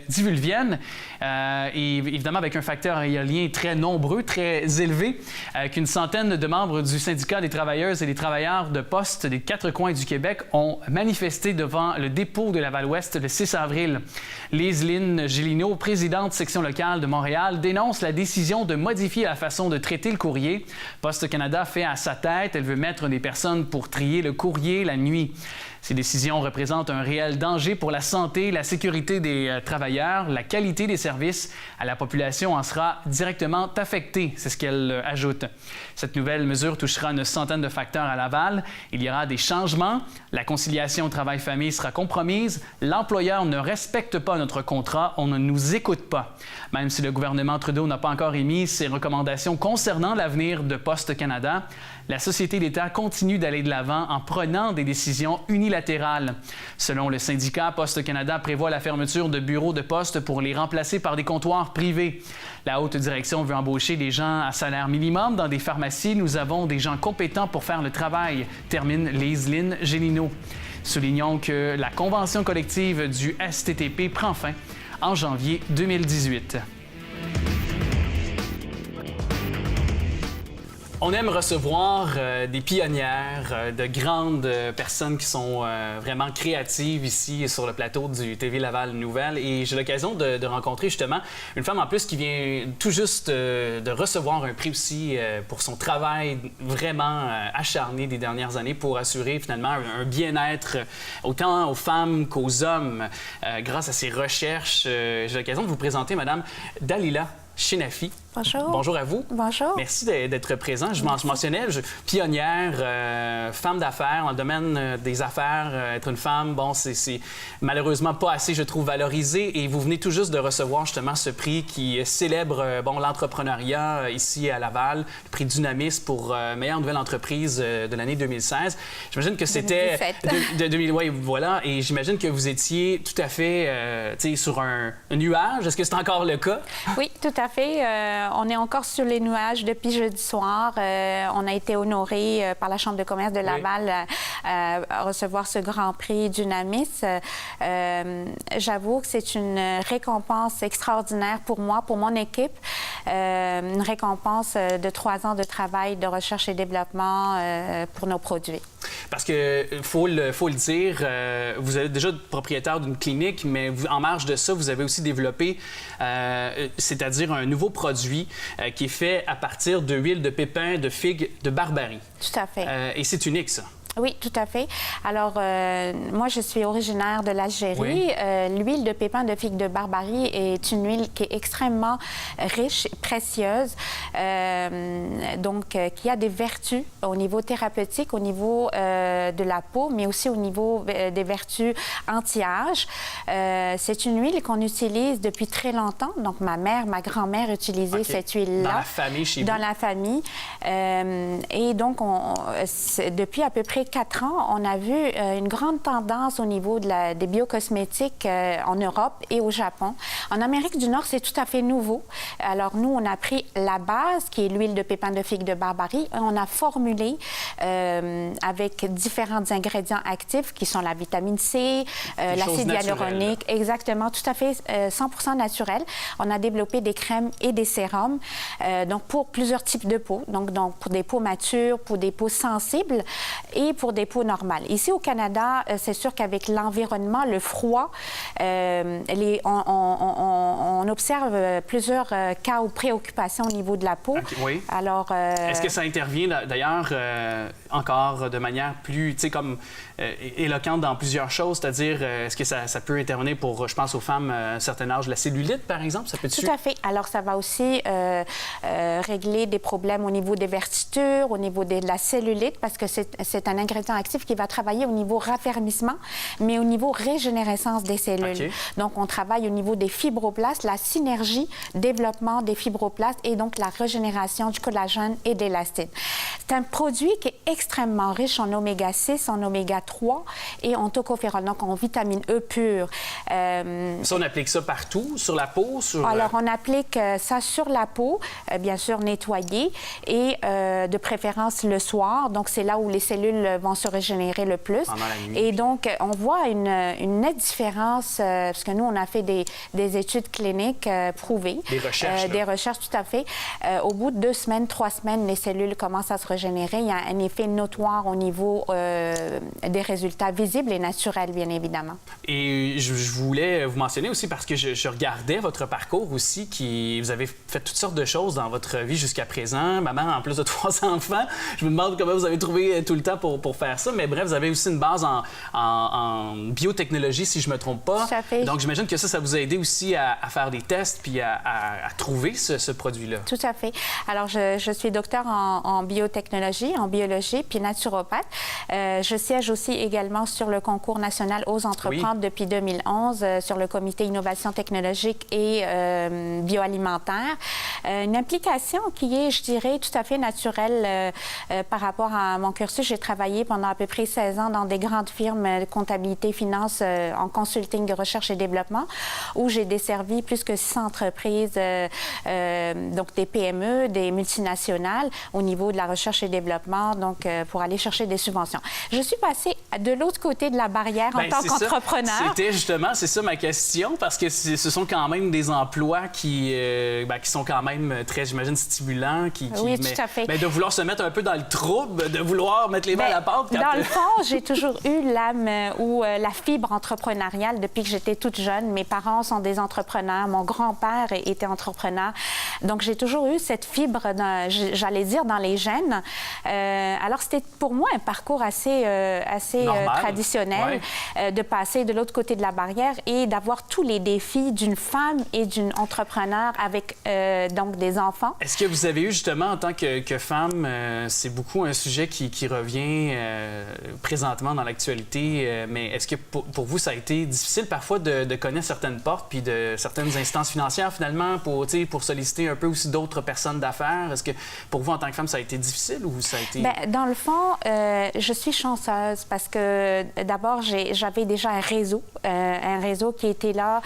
diluvienne et évidemment avec un facteur éolien très nombreux, très élevé, qu'une centaine de membres du syndicat des travailleuses et des travailleurs de poste des 4 coins du Québec ont manifesté devant le dépôt de Laval-Ouest le 6 avril. Lise-Lynne Gélineau, présidente section locale de Montréal, dénonce la décision de modifier la façon de traiter le courrier. Poste Canada fait à sa tête, elle veut mettre des personnes pour trier le courrier la nuit. Ces décisions représentent un réel danger pour la santé et la sécurité des travailleurs. La qualité des services à la population en sera directement affectée, c'est ce qu'elle ajoute. Cette nouvelle mesure touchera une centaine de facteurs à Laval. Il y aura des changements. La conciliation travail-famille sera compromise. L'employeur ne respecte pas notre contrat. On ne nous écoute pas. Même si le gouvernement Trudeau n'a pas encore émis ses recommandations concernant l'avenir de Poste Canada, la société d'État continue d'aller de l'avant en prenant des décisions unilatérales. Selon le syndicat, Poste Canada prévoit la fermeture de bureaux de poste pour les remplacer par des comptoirs privés. La haute direction veut embaucher des gens à salaire minimum dans des pharmacies. Nous avons des gens compétents pour faire le travail, termine Lise-Lynne Gélineau. Soulignons que la convention collective du STTP prend fin en janvier 2018. On aime recevoir des pionnières, de grandes personnes qui sont vraiment créatives ici sur le plateau du TV Laval Nouvelle. Et j'ai l'occasion de rencontrer justement une femme en plus qui vient tout juste de recevoir un prix aussi pour son travail vraiment acharné des dernières années pour assurer finalement un bien-être autant aux femmes qu'aux hommes grâce à ses recherches. J'ai l'occasion de vous présenter Madame Dalila Chenafi. Bonjour. Bonjour à vous. Bonjour. Merci d'être présent. Je mentionnais, pionnière, femme d'affaires, dans le domaine des affaires, être une femme, bon, c'est malheureusement pas assez, je trouve, valorisé. Et vous venez tout juste de recevoir justement ce prix qui célèbre l'entrepreneuriat ici à Laval, le prix Dynamis pour meilleure nouvelle entreprise de l'année 2016. J'imagine que c'était... 2000, oui, voilà. Et j'imagine que vous étiez tout à fait sur un nuage. Est-ce que c'est encore le cas? Oui, tout à fait. On est encore sur les nuages depuis jeudi soir. On a été honorés par la Chambre de commerce de Laval à recevoir ce grand prix Dynamis. J'avoue que c'est une récompense extraordinaire pour moi, pour mon équipe. Une récompense de 3 ans de travail de recherche et développement pour nos produits. Parce que, faut le dire, vous êtes déjà propriétaire d'une clinique, mais en marge de ça, vous avez aussi développé, c'est-à-dire un nouveau produit qui est fait à partir de huile de pépins de figues de Barbarie. Tout à fait. Et c'est unique, ça. Oui, tout à fait. Alors, moi, je suis originaire de l'Algérie. Oui. L'huile de pépins de figue de Barbarie est une huile qui est extrêmement riche, précieuse, donc qui a des vertus au niveau thérapeutique, au niveau de la peau, mais aussi au niveau des vertus anti-âge. C'est une huile qu'on utilise depuis très longtemps. Donc, ma grand-mère utilisait cette huile-là. Dans la famille, chez vous? Dans la famille. Et donc, depuis à peu près 4 ans, on a vu une grande tendance au niveau des biocosmétiques en Europe et au Japon. En Amérique du Nord, c'est tout à fait nouveau. Alors, nous, on a pris la base, qui est l'huile de pépins de figue de Barbarie, et on a formulé avec différents ingrédients actifs qui sont la vitamine C, l'acide hyaluronique, exactement, tout à fait 100% naturel. On a développé des crèmes et des sérums, donc pour plusieurs types de peau, donc pour des peaux matures, pour des peaux sensibles et pour des peaux normales. Ici au Canada, c'est sûr qu'avec l'environnement, le froid, on observe plusieurs cas ou préoccupations au niveau de la peau. Okay, oui. Alors, est-ce que ça intervient d'ailleurs encore de manière plus, tu sais, comme éloquente dans plusieurs choses, c'est-à-dire est-ce que ça peut intervenir pour, je pense aux femmes à un certain âge, la cellulite par exemple, ça peut Tout à fait. Alors ça va aussi régler des problèmes au niveau des vergetures, au niveau de la cellulite, parce que c'est un ingrédient actif qui va travailler au niveau raffermissement, mais au niveau régénérescence des cellules. Okay. Donc on travaille au niveau des fibroblastes, la synergie, développement des fibroblastes et donc la régénération du collagène et d'élastine. C'est un produit qui est extrêmement riche en oméga 6, en oméga 3 et en tocophérol, donc en vitamine E pure. Ça, on applique ça partout, sur la peau? Alors, on applique ça sur la peau, bien sûr nettoyée, et de préférence le soir. Donc, c'est là où les cellules vont se régénérer le plus. Pendant la nuit. Et donc, on voit une nette différence, parce que nous, on a fait des études cliniques prouvées. Des recherches. Des recherches, tout à fait. Au bout de 2 semaines, 3 semaines, les cellules commencent à se régénérer. Il y a un effet notoire au niveau des résultats visibles et naturels, bien évidemment. Et je voulais vous mentionner aussi, parce que je regardais votre parcours aussi, vous avez fait toutes sortes de choses dans votre vie jusqu'à présent. Maman, en plus de 3 enfants, je me demande comment vous avez trouvé tout le temps pour faire ça. Mais bref, vous avez aussi une base en biotechnologie, si je ne me trompe pas. Tout à fait. Donc, j'imagine que ça vous a aidé aussi à faire des tests puis à trouver ce produit-là. Tout à fait. Alors, je suis docteur en biotechnologie, en biologie, puis naturopathe. Je siège aussi également sur le concours national Ose entreprendre depuis 2011 sur le comité innovation technologique et bioalimentaire. Une implication qui est, je dirais, tout à fait naturelle par rapport à mon cursus. J'ai travaillé pendant à peu près 16 ans dans des grandes firmes de comptabilité, finance, en consulting, recherche et développement, où j'ai desservi plus que 600 entreprises, donc des PME, des multinationales, au niveau de la recherche et développement, donc pour aller chercher des subventions. Je suis passée de l'autre côté de la barrière en tant qu'entrepreneur. C'était justement, c'est ça ma question, parce que ce sont quand même des emplois qui sont quand même très, j'imagine, stimulants. Oui, tout à fait. Mais de vouloir se mettre un peu dans le trouble, de vouloir mettre les mains à la pâte. Dans le fond, j'ai toujours eu l'âme ou la fibre entrepreneuriale depuis que j'étais toute jeune. Mes parents sont des entrepreneurs. Mon grand-père était entrepreneur. Donc, j'ai toujours eu cette fibre, j'allais dire, dans les gènes. Alors, c'était pour moi un parcours assez traditionnel de passer de l'autre côté de la barrière et d'avoir tous les défis d'une femme et d'une entrepreneur avec donc des enfants. Est-ce que vous avez eu justement en tant que femme, c'est beaucoup un sujet qui revient présentement dans l'actualité, mais est-ce que pour vous ça a été difficile parfois de connaître certaines portes puis de certaines instances financières finalement pour solliciter un peu aussi d'autres personnes d'affaires? Est-ce que pour vous en tant que femme ça a été difficile ou ça a été... Bien, dans le fond, je suis chanceuse parce que d'abord j'avais déjà un réseau qui était là,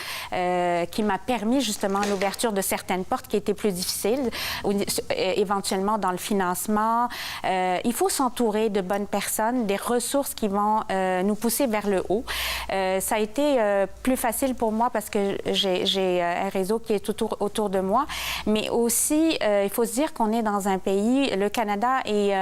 qui m'a permis justement l'ouverture de certaines portes qui étaient plus difficiles, ou, éventuellement dans le financement. Il faut s'entourer de bonnes personnes, des ressources qui vont nous pousser vers le haut. Ça a été plus facile pour moi parce que j'ai un réseau qui est autour de moi, mais aussi, il faut se dire qu'on est dans un pays, le Canada est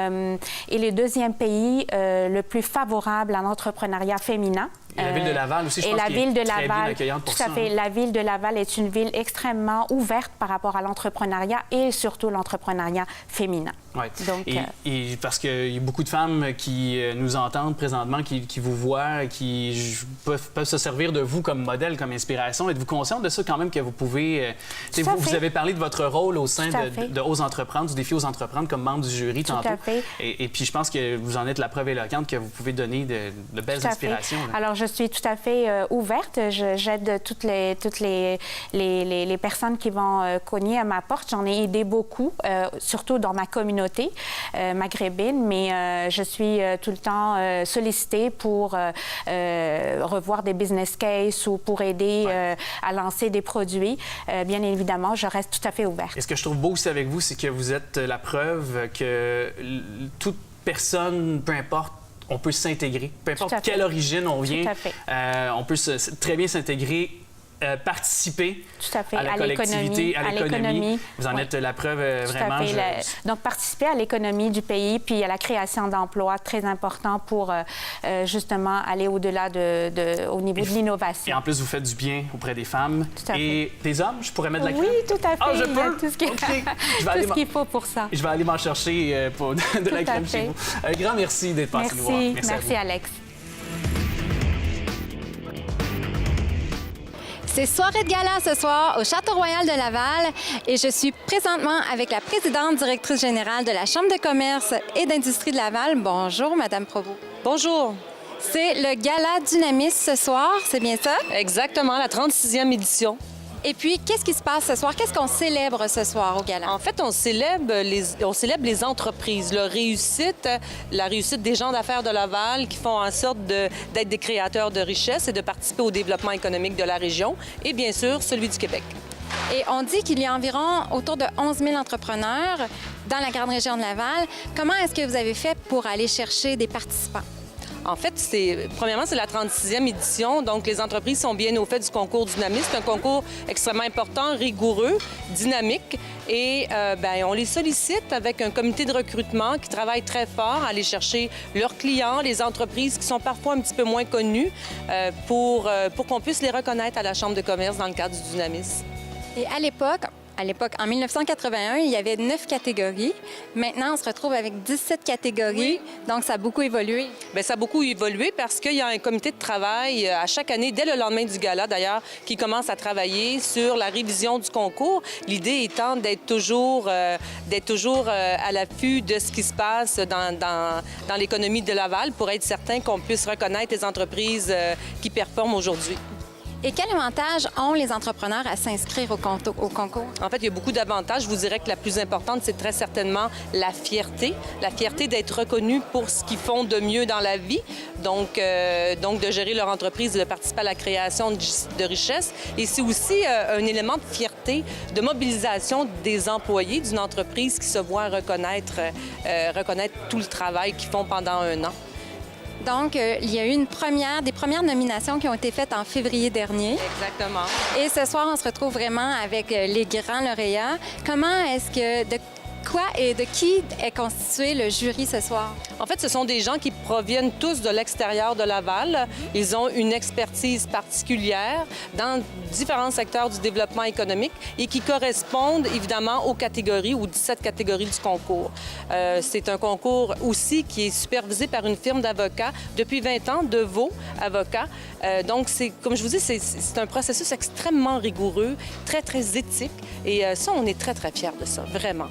le 2e pays le plus favorable à l'entrepreneuriat féminin. Et la ville de Laval aussi, je pense qu'elle est très bien accueillante pour ça. Tout à fait. La ville de Laval est une ville extrêmement ouverte par rapport à l'entrepreneuriat et surtout l'entrepreneuriat féminin. Ouais. Donc, et parce qu'il y a beaucoup de femmes qui nous entendent présentement, qui vous voient, qui peuvent se servir de vous comme modèle, comme inspiration. Êtes-vous consciente de ça quand même que vous pouvez... vous avez parlé de votre rôle au sein de Ose Entreprendre, du défi Ose Entreprendre comme membre du jury tantôt. Tout à fait. Et puis je pense que vous en êtes la preuve éloquente que vous pouvez donner de belles inspirations. Alors, je suis tout à fait ouverte. J'aide toutes les personnes qui vont cogner à ma porte. J'en ai aidé beaucoup, surtout dans ma communauté maghrébine, mais je suis tout le temps sollicitée pour revoir des business cases ou pour aider à lancer des produits. Bien évidemment, je reste tout à fait ouverte. Et ce que je trouve beau aussi avec vous, c'est que vous êtes la preuve que toute personne, peu importe, on peut s'intégrer. Peu importe quelle origine on vient, on peut très bien s'intégrer, participer à la collectivité, à l'économie. Vous en êtes la preuve vraiment. Donc, participer à l'économie du pays, puis à la création d'emplois, très important pour justement aller au-delà au niveau de l'innovation. Et en plus, vous faites du bien auprès des femmes et des hommes. Je pourrais mettre de la crème? Oui, tout à fait. Ah, je peux? Tout ce qu'il faut pour ça. Je vais aller m'en chercher de la crème chez vous. Un grand merci d'être passé nous voir. Merci Alex. C'est soirée de gala ce soir au Château Royal de Laval et je suis présentement avec la présidente directrice générale de la Chambre de commerce et d'industrie de Laval. Bonjour, Madame Provost. Bonjour. C'est le gala Dynamis ce soir, c'est bien ça? Exactement, la 36e édition. Et puis, qu'est-ce qui se passe ce soir? Qu'est-ce qu'on célèbre ce soir au gala? En fait, on célèbre les entreprises, leur réussite, la réussite des gens d'affaires de Laval qui font en sorte d'être des créateurs de richesse et de participer au développement économique de la région et bien sûr, celui du Québec. Et on dit qu'il y a environ autour de 11 000 entrepreneurs dans la grande région de Laval. Comment est-ce que vous avez fait pour aller chercher des participants? En fait, premièrement, c'est la 36e édition, donc les entreprises sont bien au fait du concours Dynamis. C'est un concours extrêmement important, rigoureux, dynamique, et on les sollicite avec un comité de recrutement qui travaille très fort à aller chercher leurs clients, les entreprises qui sont parfois un petit peu moins connues, pour qu'on puisse les reconnaître à la Chambre de commerce dans le cadre du Dynamis. Et à l'époque, en 1981, il y avait 9 catégories. Maintenant, on se retrouve avec 17 catégories. Oui. Donc, ça a beaucoup évolué. Bien, ça a beaucoup évolué parce qu'il y a un comité de travail à chaque année, dès le lendemain du gala d'ailleurs, qui commence à travailler sur la révision du concours. L'idée étant d'être toujours à l'affût de ce qui se passe dans l'économie de Laval pour être certain qu'on puisse reconnaître les entreprises qui performent aujourd'hui. Et quel avantage ont les entrepreneurs à s'inscrire au concours? En fait, il y a beaucoup d'avantages. Je vous dirais que la plus importante, c'est très certainement la fierté d'être reconnus pour ce qu'ils font de mieux dans la vie, donc de gérer leur entreprise, de participer à la création de richesses. Et c'est aussi un élément de fierté, de mobilisation des employés d'une entreprise qui se voit reconnaître tout le travail qu'ils font pendant un an. Donc, il y a eu des premières nominations qui ont été faites en février dernier. Exactement. Et ce soir, on se retrouve vraiment avec les grands lauréats. Comment est-ce que... De qui est constitué le jury ce soir? En fait, ce sont des gens qui proviennent tous de l'extérieur de Laval. Ils ont une expertise particulière dans différents secteurs du développement économique et qui correspondent évidemment aux catégories, aux 17 catégories du concours. C'est un concours aussi qui est supervisé par une firme d'avocats depuis 20 ans, DeVaux Avocats. Donc, comme je vous dis, c'est un processus extrêmement rigoureux, très, très éthique. Et ça, on est très, très fiers de ça, vraiment.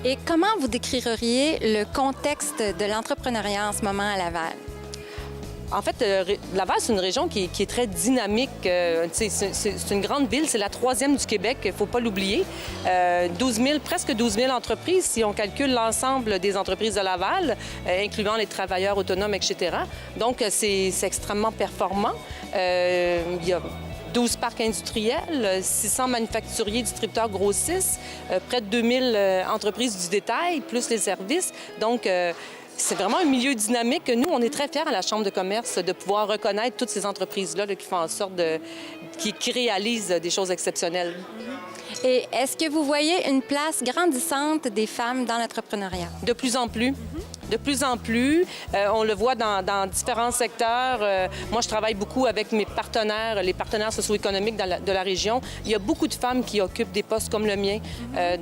Et comment vous décririez le contexte de l'entrepreneuriat en ce moment à Laval? En fait, Laval, c'est une région qui est très dynamique. C'est une grande ville, c'est la 3e du Québec, il ne faut pas l'oublier. Presque 12 000 entreprises, si on calcule l'ensemble des entreprises de Laval, incluant les travailleurs autonomes, etc. Donc, c'est extrêmement performant. Il y a 12 parcs industriels, 600 manufacturiers, distributeurs grossistes, près de 2000 entreprises du détail, plus les services. Donc, c'est vraiment un milieu dynamique. Nous, on est très fiers à la Chambre de commerce de pouvoir reconnaître toutes ces entreprises-là qui font en sorte qui réalisent des choses exceptionnelles. Et est-ce que vous voyez une place grandissante des femmes dans l'entrepreneuriat? De plus en plus. De plus en plus, on le voit dans différents secteurs. Moi, je travaille beaucoup avec mes partenaires, les partenaires socio-économiques de la région. Il y a beaucoup de femmes qui occupent des postes comme le mien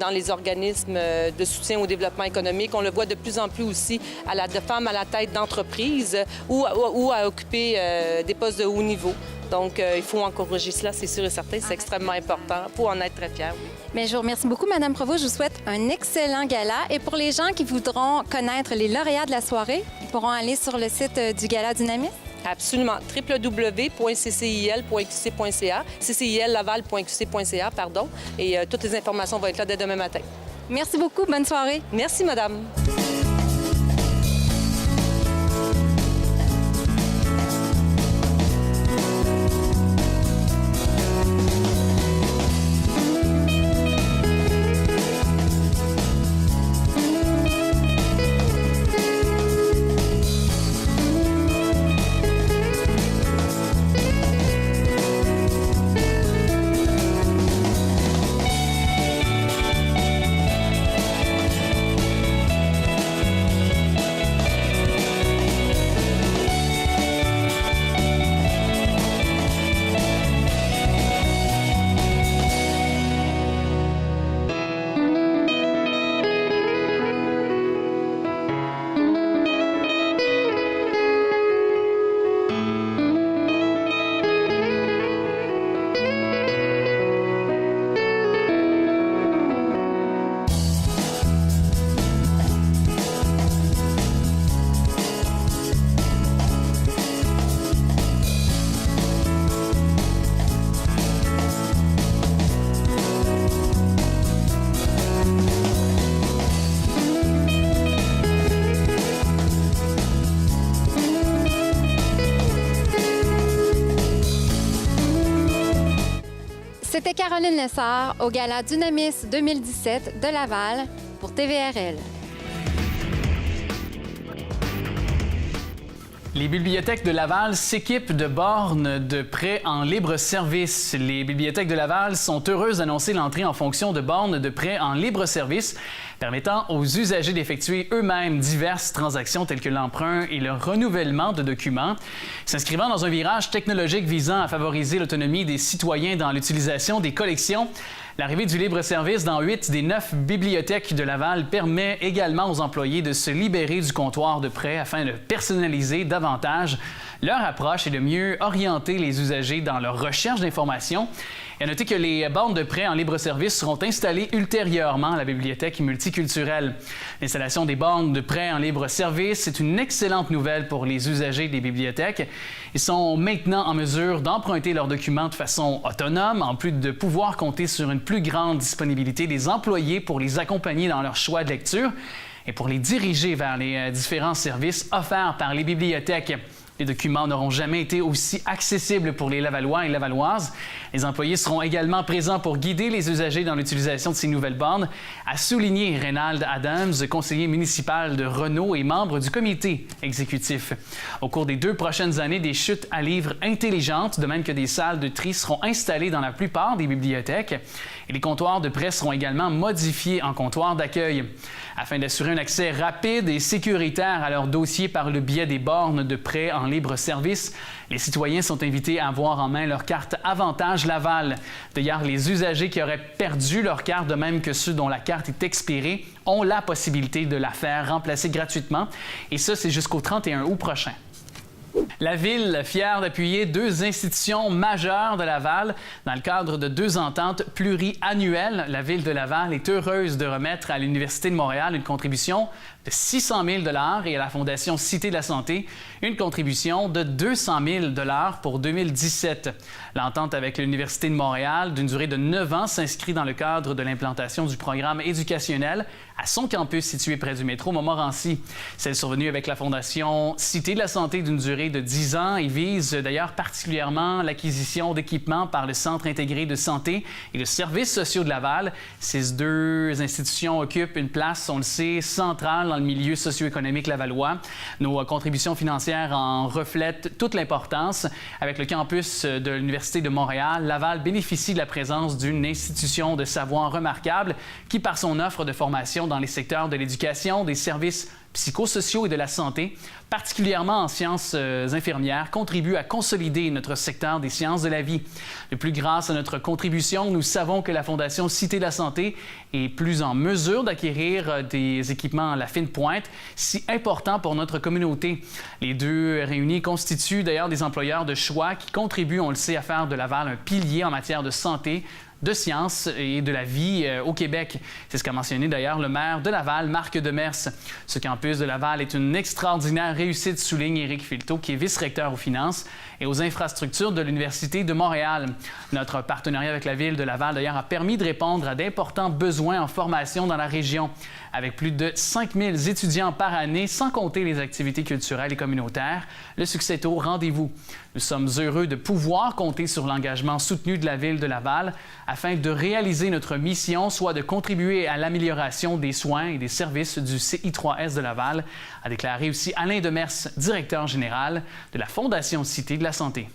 dans les organismes de soutien au développement économique. On le voit de plus en plus aussi de femmes à la tête d'entreprise ou à occuper des postes de haut niveau. Donc, il faut encourager cela, c'est sûr et certain. C'est extrêmement important pour en être très fier. Oui. Mais je vous remercie beaucoup, Mme Provost. Je vous souhaite un excellent gala. Et pour les gens qui voudront connaître les lauréats de la soirée, ils pourront aller sur le site du Gala Dynamis? Absolument. www.ccil.qc.ca, ccil-laval.qc.ca, pardon. Et toutes les informations vont être là dès demain matin. Merci beaucoup. Bonne soirée. Merci, madame. C'était Caroline Lessard au Gala Dynamis 2017 de Laval pour TVRL. Les bibliothèques de Laval s'équipent de bornes de prêt en libre service. Les bibliothèques de Laval sont heureuses d'annoncer l'entrée en fonction de bornes de prêt en libre service, permettant aux usagers d'effectuer eux-mêmes diverses transactions telles que l'emprunt et le renouvellement de documents, s'inscrivant dans un virage technologique visant à favoriser l'autonomie des citoyens dans l'utilisation des collections. L'arrivée du libre-service dans 8 des 9 bibliothèques de Laval permet également aux employés de se libérer du comptoir de prêt afin de personnaliser davantage leur approche et de mieux orienter les usagers dans leur recherche d'informations. Et à noter que les bornes de prêt en libre-service seront installées ultérieurement à la bibliothèque multiculturelle. L'installation des bornes de prêt en libre-service est une excellente nouvelle pour les usagers des bibliothèques. Ils sont maintenant en mesure d'emprunter leurs documents de façon autonome, en plus de pouvoir compter sur une plus grande disponibilité des employés pour les accompagner dans leur choix de lecture et pour les diriger vers les différents services offerts par les bibliothèques. Les documents n'auront jamais été aussi accessibles pour les Lavallois et Lavalloises. Les employés seront également présents pour guider les usagers dans l'utilisation de ces nouvelles bornes, a souligné Reynald Adams, conseiller municipal de Renault et membre du comité exécutif. Au cours des 2 prochaines années, des chutes à livres intelligentes, de même que des salles de tri, seront installées dans la plupart des bibliothèques. Et les comptoirs de prêt seront également modifiés en comptoirs d'accueil. Afin d'assurer un accès rapide et sécuritaire à leur dossier par le biais des bornes de prêt en libre-service, les citoyens sont invités à avoir en main leur carte Avantage Laval. D'ailleurs, les usagers qui auraient perdu leur carte, de même que ceux dont la carte est expirée, ont la possibilité de la faire remplacer gratuitement. Et ça, c'est jusqu'au 31 août prochain. La Ville, fière d'appuyer 2 institutions majeures de Laval dans le cadre de 2 ententes pluriannuelles, la Ville de Laval est heureuse de remettre à l'Université de Montréal une contribution de 600 000 $ et à la Fondation Cité de la Santé une contribution de 200 000 $ pour 2017. L'entente avec l'Université de Montréal, d'une durée de 9 ans, s'inscrit dans le cadre de l'implantation du programme éducationnel à son campus situé près du métro Montmorency. Celle survenue avec la Fondation Cité de la Santé d'une durée de 10 ans et vise d'ailleurs particulièrement l'acquisition d'équipements par le Centre intégré de santé et de services sociaux de Laval. Ces 2 institutions occupent une place, on le sait, centrale dans le milieu socio-économique lavallois. Nos contributions financières en reflètent toute l'importance. Avec le campus de l'Université de Montréal, Laval bénéficie de la présence d'une institution de savoir remarquable qui, par son offre de formation dans les secteurs de l'éducation, des services psychosociaux et de la santé, particulièrement en sciences infirmières, contribuent à consolider notre secteur des sciences de la vie. De plus, grâce à notre contribution, nous savons que la Fondation Cité de la Santé est plus en mesure d'acquérir des équipements à la fine pointe, si importants pour notre communauté. Les deux réunis constituent d'ailleurs des employeurs de choix qui contribuent, on le sait, à faire de Laval un pilier en matière de santé, de sciences et de la vie au Québec. C'est ce qu'a mentionné d'ailleurs le maire de Laval, Marc Demers. Ce campus de Laval est une extraordinaire réussite, souligne Éric Filteau, qui est vice-recteur aux finances et aux infrastructures de l'Université de Montréal. Notre partenariat avec la Ville de Laval, d'ailleurs, a permis de répondre à d'importants besoins en formation dans la région, avec plus de 5000 étudiants par année, sans compter les activités culturelles et communautaires. Le succès est au rendez-vous. Nous sommes heureux de pouvoir compter sur l'engagement soutenu de la Ville de Laval afin de réaliser notre mission, soit de contribuer à l'amélioration des soins et des services du CI3S de Laval, a déclaré aussi Alain Demers, directeur général de la Fondation Cité de la Santé.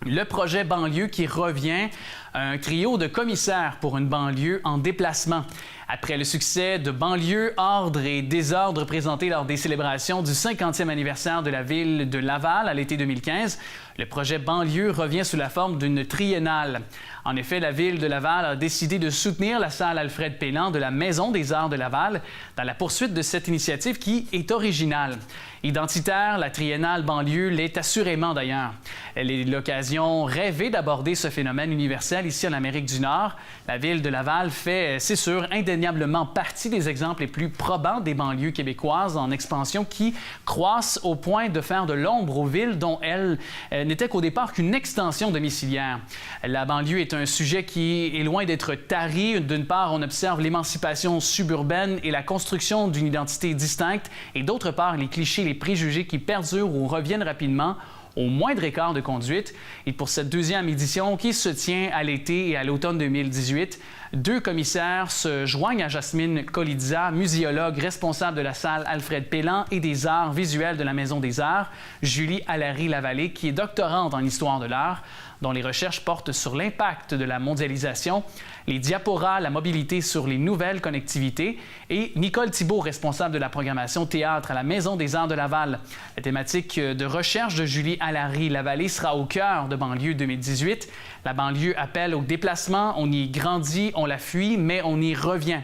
Le projet banlieue qui revient, un trio de commissaires pour une banlieue en déplacement. Après le succès de Banlieue, ordre et désordre présentés lors des célébrations du 50e anniversaire de la ville de Laval à l'été 2015, le projet banlieue revient sous la forme d'une triennale. En effet, la ville de Laval a décidé de soutenir la salle Alfred Pélan de la Maison des Arts de Laval dans la poursuite de cette initiative qui est originale. Identitaire, la triennale banlieue l'est assurément d'ailleurs. Elle est l'occasion rêvée d'aborder ce phénomène universel ici en Amérique du Nord. La ville de Laval fait, c'est sûr, indéniablement partie des exemples les plus probants des banlieues québécoises en expansion qui croissent au point de faire de l'ombre aux villes dont elle n'était qu'au départ qu'une extension domiciliaire. La banlieue est un sujet qui est loin d'être tari. D'une part, on observe l'émancipation suburbaine et la construction d'une identité distincte, et d'autre part, les clichés, les préjugés qui perdurent ou reviennent rapidement au moindre écart de conduite. Et pour cette deuxième édition qui se tient à l'été et à l'automne 2018, deux commissaires se joignent à Jasmine Colizza, muséologue responsable de la salle Alfred Pélan et des arts visuels de la Maison des Arts, Julie Allary-Lavallée, qui est doctorante en histoire de l'art, dont les recherches portent sur l'impact de la mondialisation, les diaporas, la mobilité sur les nouvelles connectivités, et Nicole Thibault, responsable de la programmation théâtre à la Maison des Arts de Laval. La thématique de recherche de Julie Allary-Lavallée sera au cœur de Banlieue 2018. La banlieue appelle au déplacement, on y grandit, on la fuit, mais on y revient.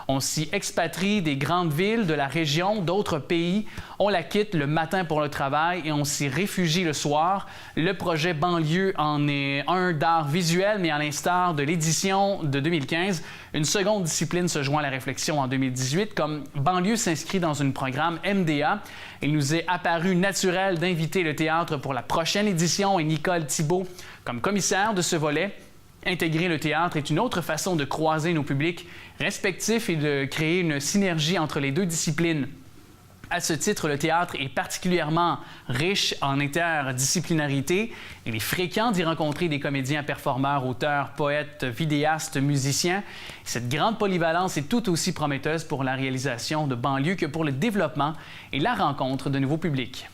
On s'y expatrie des grandes villes, de la région, d'autres pays. On la quitte le matin pour le travail et on s'y réfugie le soir. Le projet Banlieue en est un d'art visuel, mais à l'instar de l'édition de 2015, une seconde discipline se joint à la réflexion en 2018. Comme Banlieue s'inscrit dans un programme MDA, il nous est apparu naturel d'inviter le théâtre pour la prochaine édition et Nicole Thibault comme commissaire de ce volet. Intégrer le théâtre est une autre façon de croiser nos publics respectifs et de créer une synergie entre les deux disciplines. À ce titre, le théâtre est particulièrement riche en interdisciplinarité. Il est fréquent d'y rencontrer des comédiens, performeurs, auteurs, poètes, vidéastes, musiciens. Cette grande polyvalence est tout aussi prometteuse pour la réalisation de Banlieue que pour le développement et la rencontre de nouveaux publics.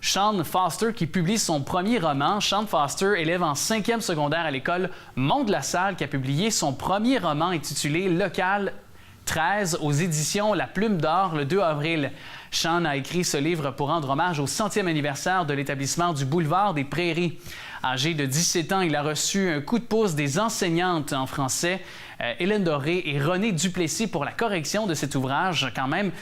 Sean Foster, qui publie son premier roman. Sean Foster, élève en 5e secondaire à l'école Mont-de-la-Salle, qui a publié son premier roman intitulé Local 13 aux éditions La Plume d'Or le 2 avril. Sean a écrit ce livre pour rendre hommage au 100e anniversaire de l'établissement du Boulevard des Prairies. Âgé de 17 ans, il a reçu un coup de pouce des enseignantes en français, Hélène Doré et René Duplessis, pour la correction de cet ouvrage, quand même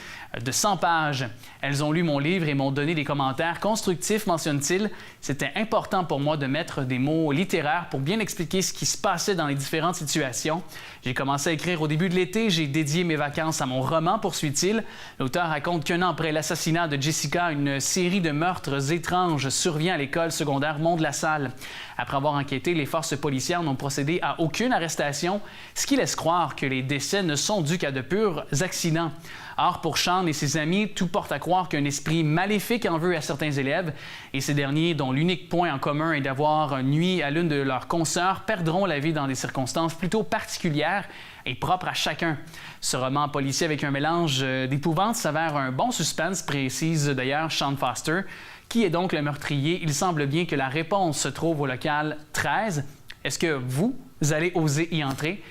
de 100 pages. Elles ont lu mon livre et m'ont donné des commentaires constructifs, mentionne-t-il. C'était important pour moi de mettre des mots littéraires pour bien expliquer ce qui se passait dans les différentes situations. J'ai commencé à écrire au début de l'été. J'ai dédié mes vacances à mon roman, poursuit-il. L'auteur raconte qu'un an après l'assassinat de Jessica, une série de meurtres étranges survient à l'école secondaire Mont-de-la-Salle. Après avoir enquêté, les forces policières n'ont procédé à aucune arrestation, ce qui laisse croire que les décès ne sont dus qu'à de purs accidents. Or, pour Sean et ses amis, tout porte à croire qu'un esprit maléfique en veut à certains élèves, et ces derniers, dont l'unique point en commun est d'avoir nui à l'une de leurs consoeurs, perdront la vie dans des circonstances plutôt particulières et propres à chacun. Ce roman policier avec un mélange d'épouvante s'avère un bon suspense, précise d'ailleurs Sean Foster. Qui est donc le meurtrier? Il semble bien que la réponse se trouve au local 13. Est-ce que vous allez oser y entrer?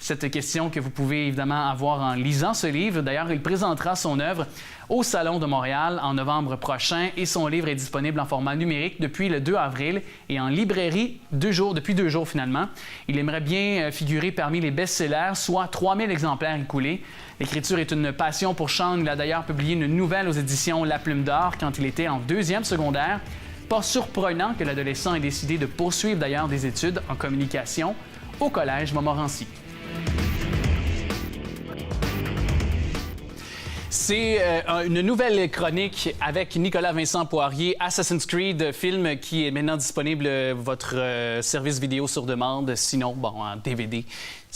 Cette question que vous pouvez évidemment avoir en lisant ce livre. D'ailleurs, il présentera son œuvre au Salon de Montréal en novembre prochain et son livre est disponible en format numérique depuis le 2 avril et en librairie depuis 2 jours finalement. Il aimerait bien figurer parmi les best-sellers, soit 3000 exemplaires écoulés. L'écriture est une passion pour Sean. Il a d'ailleurs publié une nouvelle aux éditions La Plume d'Or quand il était en 2e secondaire. Pas surprenant que l'adolescent ait décidé de poursuivre d'ailleurs des études en communication au Collège Montmorency. C'est une nouvelle chronique avec Nicolas Vincent Poirier, Assassin's Creed, film qui est maintenant disponible, votre service vidéo sur demande, sinon, bon, en DVD.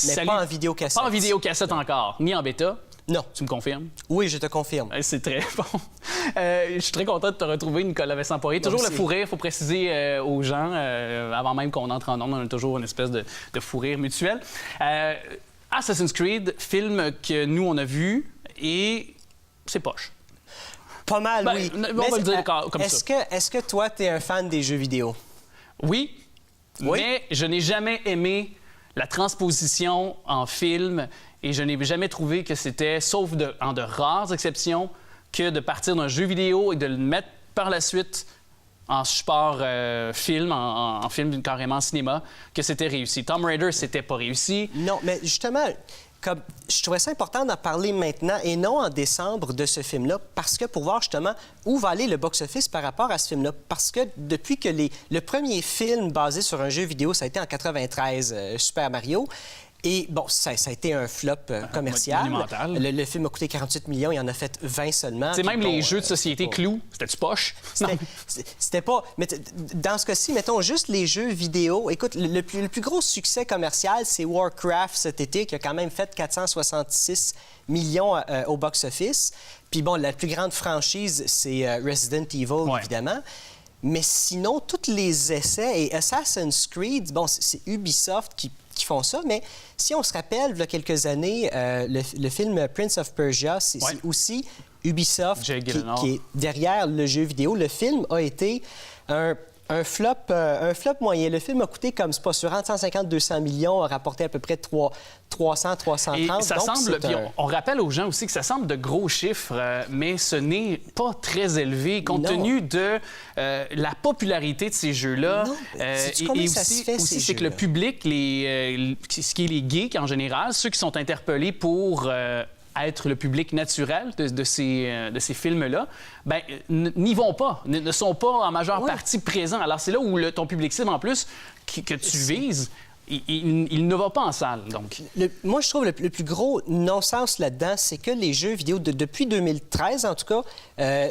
Mais pas en vidéocassette. Pas en vidéocassette encore, ni en bêta. Non. Tu me confirmes? Oui, je te confirme. C'est très bon. Je suis très content de te retrouver, Nicolas Vincent Poirier. Toujours le fou rire, il faut préciser aux gens, avant même qu'on entre en ondes, on a toujours une espèce de fou rire mutuel. Assassin's Creed, film que nous, on a vu, et c'est poche. Pas mal, oui. On va le dire comme ça. Est-ce que toi, tu es un fan des jeux vidéo? Oui, mais je n'ai jamais aimé la transposition en film et je n'ai jamais trouvé que c'était, sauf en de rares exceptions, que de partir d'un jeu vidéo et de le mettre par la suite en support film, en film carrément cinéma, que c'était réussi. Tomb Raider, c'était pas réussi. Non, mais justement, je trouvais ça important d'en parler maintenant et non en décembre de ce film-là, parce que pour voir justement où va aller le box-office par rapport à ce film-là. Parce que depuis que le premier film basé sur un jeu vidéo, ça a été en 93, Super Mario. Et bon, ça a été un flop commercial. Le film a coûté 48 millions, il en a fait 20 seulement. C'est même les jeux de société Clou, c'était-tu poche? C'était pas... Mais dans ce cas-ci, mettons juste les jeux vidéo. Écoute, le plus gros succès commercial, c'est Warcraft cet été, qui a quand même fait 466 millions au box-office. Puis bon, la plus grande franchise, c'est Resident Evil, évidemment. Mais sinon, tous les essais, et Assassin's Creed, bon, c'est Ubisoft qui font ça, mais si on se rappelle, il y a quelques années, le film Prince of Persia, c'est aussi Ubisoft qui est derrière le jeu vidéo. Le film a été un flop moyen. Le film a coûté, comme c'est pas sûr, entre 150 et 200 millions, a rapporté à peu près 300, 330. Et ça semble, on rappelle aux gens aussi que ça semble de gros chiffres, mais ce n'est pas très élevé compte tenu de la popularité de ces jeux-là. Et aussi c'est que le public, ce qui est les geeks en général, ceux qui sont interpellés pour être le public naturel de ces films-là, ben n'y vont pas, ne sont pas en majeure partie présents. Alors c'est là où ton public cible, en plus, que tu vises, il ne va pas en salle, donc. Moi, je trouve le plus gros non-sens là-dedans, c'est que les jeux vidéo, depuis 2013, en tout cas,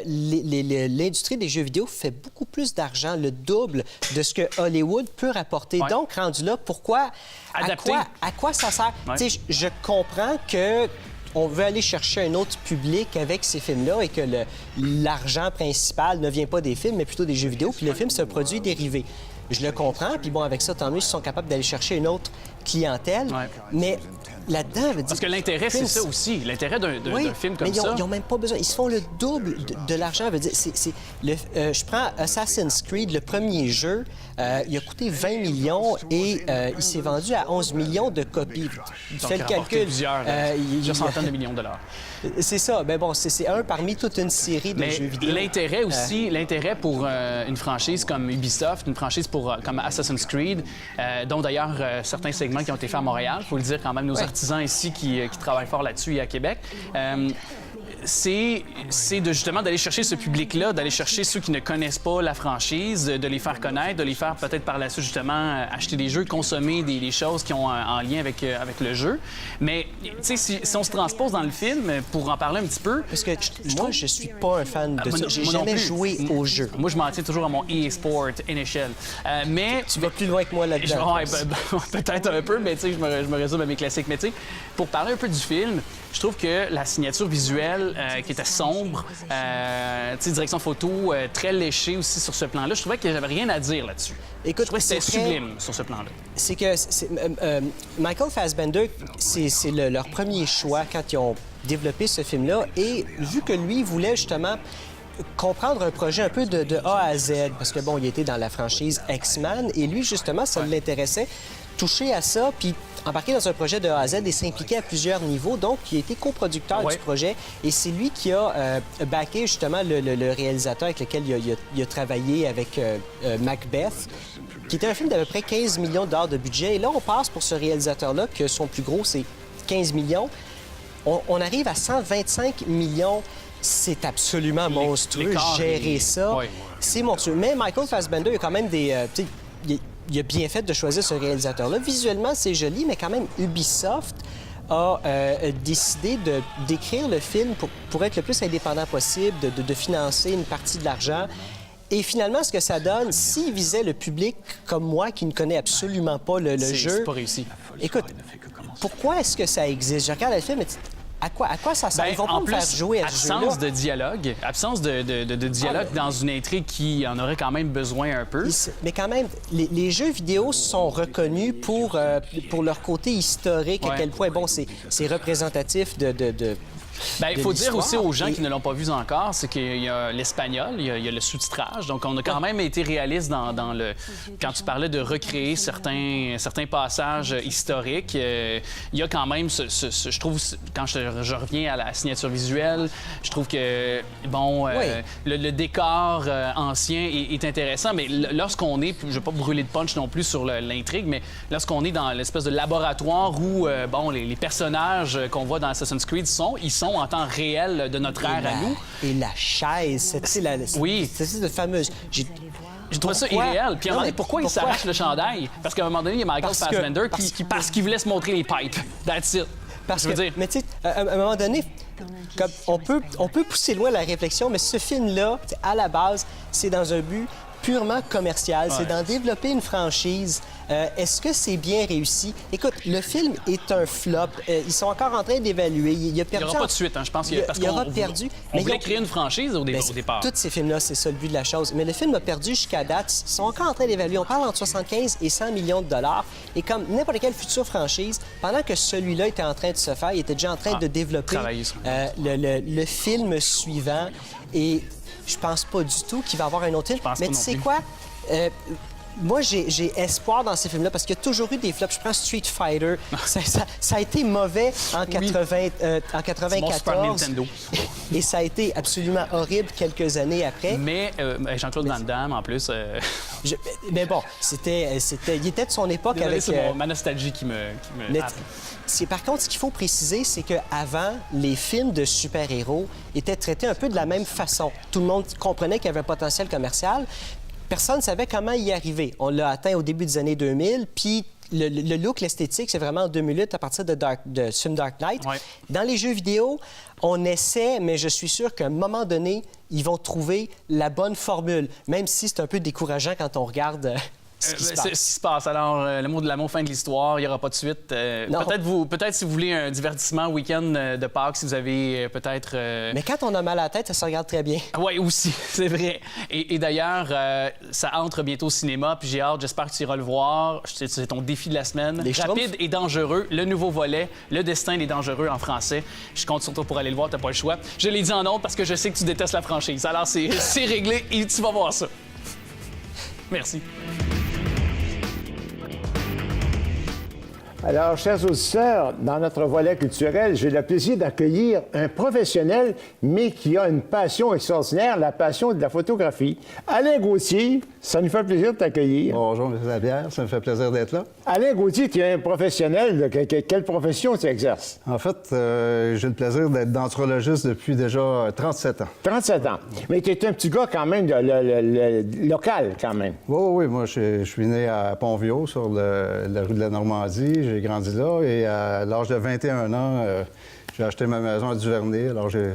l'industrie des jeux vidéo fait beaucoup plus d'argent, le double de ce que Hollywood peut rapporter. Donc, rendu là, pourquoi... Adapter. À quoi ça sert? Tu sais, je comprends que on veut aller chercher un autre public avec ces films-là et que l'argent principal ne vient pas des films, mais plutôt des jeux vidéo, puis le film, c'est un produit dérivé. Je le comprends, puis bon, avec ça, tant mieux, ils sont capables d'aller chercher une autre clientèle. Mais là-dedans... Parce que l'intérêt, c'est ça aussi. L'intérêt d'un film comme ça... Ils n'ont même pas besoin. Ils se font le double de l'argent. Je prends Assassin's Creed, le premier jeu. Il a coûté 20 millions et il s'est vendu à 11 millions de copies. Fais le calcul. Plusieurs centaines de millions de dollars. C'est ça. Ben bon, c'est un parmi toute une série de jeux vidéo. L'intérêt aussi, l'intérêt pour une franchise comme Ubisoft, une franchise comme Assassin's Creed, dont d'ailleurs certains segments qui ont été faits à Montréal, il faut le dire quand même, nos artisans ici qui travaillent fort là-dessus et à Québec, c'est justement d'aller chercher ce public-là, d'aller chercher ceux qui ne connaissent pas la franchise, de les faire connaître, de les faire peut-être par la suite justement acheter des jeux, consommer des choses qui ont en lien avec le jeu. Mais tu sais, si on se transpose dans le film, pour en parler un petit peu... Parce que moi, je suis pas un fan de ça. J'ai jamais joué au jeu. Moi, je m'en tiens toujours à mon e-sport NHL. Mais... Tu vas plus loin que moi là-dedans. Peut-être un peu, mais tu sais, je me résume à mes classiques. Mais tu sais, pour parler un peu du film, je trouve que la signature visuelle qui était sombre, direction photo très léchée aussi sur ce plan-là, je trouvais que j'avais rien à dire là-dessus. Écoute, je trouvais que c'était sublime sur ce plan-là. C'est que Michael Fassbender, c'est leur premier choix quand ils ont développé ce film-là. Et vu que lui voulait justement comprendre un projet un peu de A à Z, parce que bon, il était dans la franchise X-Men, et lui, justement, ça l'intéressait, toucher à ça, puis embarqué dans un projet de A à Z et s'impliquer à plusieurs niveaux. Donc, il a été coproducteur du projet et c'est lui qui a backé justement le réalisateur avec lequel il a travaillé avec Macbeth, qui était un film d'à peu près 15 millions de dollars de budget. Et là, on passe pour ce réalisateur-là, que son plus gros, c'est 15 millions. On arrive à 125 millions. C'est absolument monstrueux. Gérer ça, c'est monstrueux. Mais Michael Fassbender, il y a quand même des... il a bien fait de choisir ce réalisateur-là. Visuellement, c'est joli, mais quand même, Ubisoft a décidé d'écrire le film pour être le plus indépendant possible, de financer une partie de l'argent. Et finalement, ce que ça donne, s'il visait le public comme moi, qui ne connaît absolument pas le jeu... C'est pas réussi. Écoute, pourquoi est-ce que ça existe? Je regarde le film et à quoi ça sert? Ils vont pas me faire jouer à ce jeu-là. Absence de dialogue, absence de dialogue dans une intrigue qui en aurait quand même besoin un peu. Mais quand même, les jeux vidéo sont reconnus pour leur côté historique, à quel point, bon, c'est représentatif de Bien, il faut dire l'histoire. aussi aux gens qui ne l'ont pas vu encore, c'est qu'il y a l'espagnol, il y a le sous-titrage. Donc, on a quand même été réaliste dans le... Quand tu parlais de recréer certains passages historiques, il y a quand même je trouve, quand je reviens à la signature visuelle, je trouve que, bon, le décor ancien est intéressant, mais lorsqu'on est... Je ne vais pas brûler de punch non plus sur l'intrigue, mais lorsqu'on est dans l'espèce de laboratoire où, bon, les personnages qu'on voit dans Assassin's Creed ils sont en temps réel de notre ère à nous. Et la chaise, c'est la fameuse... J'ai trouvé ça irréel. Puis à un moment donné, pourquoi il s'arrache le chandail? Parce qu'à un moment donné, il y a Michael Fassbender parce qu'il voulait se montrer les pipes. That's it. Mais tu sais, à un moment donné, comme on peut pousser loin la réflexion, mais ce film-là, à la base, c'est dans un but purement commercial. C'est d'en développer une franchise. Est-ce que c'est bien réussi? Écoute, le film est un flop. Ils sont encore en train d'évaluer. Il a perdu... Il n'y aura pas de suite, hein, je pense. Il aura perdu. On voulait créer une franchise au départ. Tous ces films-là, c'est ça le but de la chose. Mais le film a perdu jusqu'à date. Ils sont encore en train d'évaluer. On parle entre 75 et 100 millions de dollars. Et comme n'importe quelle future franchise, pendant que celui-là était en train de se faire, il était déjà en train de développer le film suivant. Et je pense pas du tout qu'il va y avoir un autre film. Mais tu sais quoi? Moi, j'ai espoir dans ces films-là parce qu'il y a toujours eu des flops. Je prends Street Fighter. Ça a été mauvais en 94. Et ça a été absolument horrible quelques années après. Mais Jean-Claude Van Damme, en plus... Mais bon, il était de son époque. Désolé, c'est ma nostalgie qui me par contre, ce qu'il faut préciser, c'est qu'avant, les films de super-héros étaient traités un peu de la même façon. Tout le monde comprenait qu'il y avait un potentiel commercial. Personne ne savait comment y arriver. On l'a atteint au début des années 2000, puis le look, l'esthétique, c'est vraiment en 2008 à partir de ce film Dark Knight. Dans les jeux vidéo, on essaie, mais je suis sûr qu'à un moment donné, ils vont trouver la bonne formule, même si c'est un peu décourageant quand on regarde... ce qui se passe. Alors, le mot de l'amour, fin de l'histoire, il n'y aura pas de suite. Peut-être si vous voulez un divertissement week-end de Pâques, si vous avez peut-être... Mais quand on a mal à la tête, ça se regarde très bien. Oui, aussi, c'est vrai. Et d'ailleurs, ça entre bientôt au cinéma, puis j'ai hâte, j'espère que tu iras le voir. C'est ton défi de la semaine. Rapide et dangereux, le nouveau volet, Le destin des dangereux en français. Je compte sur toi pour aller le voir, t'as pas le choix. Je l'ai dit en honte parce que je sais que tu détestes la franchise. Alors, c'est réglé et tu vas voir ça. Merci. Alors, chers auditeurs, dans notre volet culturel, j'ai le plaisir d'accueillir un professionnel, mais qui a une passion extraordinaire, la passion de la photographie. Alain Gauthier, ça nous fait plaisir de t'accueillir. Bonjour, M. Lapierre, ça me fait plaisir d'être là. Alain Gauthier, tu es un professionnel. Quelle profession tu exerces? En fait, j'ai le plaisir d'être dentrologiste depuis déjà 37 ans. 37 ans. Mais tu es un petit gars quand même, local quand même. Oui, moi, je suis né à Pont-Viau, sur la rue de la Normandie. J'ai grandi là et à l'âge de 21 ans, j'ai acheté ma maison à Duvernay. Alors, j'ai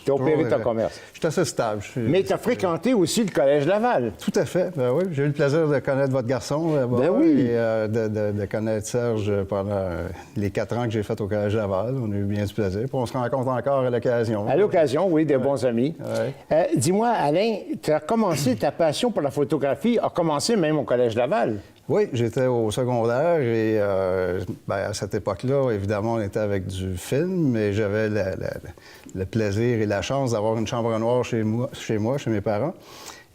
opéré ton commerce. Je suis assez stable. Mais tu as fréquenté aussi le Collège Laval. Tout à fait. Ben oui, j'ai eu le plaisir de connaître votre garçon là-bas. Ben oui. Et de connaître Serge pendant les 4 ans que j'ai fait au Collège Laval. On a eu bien du plaisir. Puis on se rencontre encore à l'occasion. À l'occasion, oui, des bons amis. Ouais. Dis-moi, Alain, tu as commencé, ta passion pour la photographie a commencé même au Collège Laval. Oui, j'étais au secondaire et à cette époque-là, évidemment, on était avec du film, mais j'avais le plaisir et la chance d'avoir une chambre noire chez moi, chez mes parents.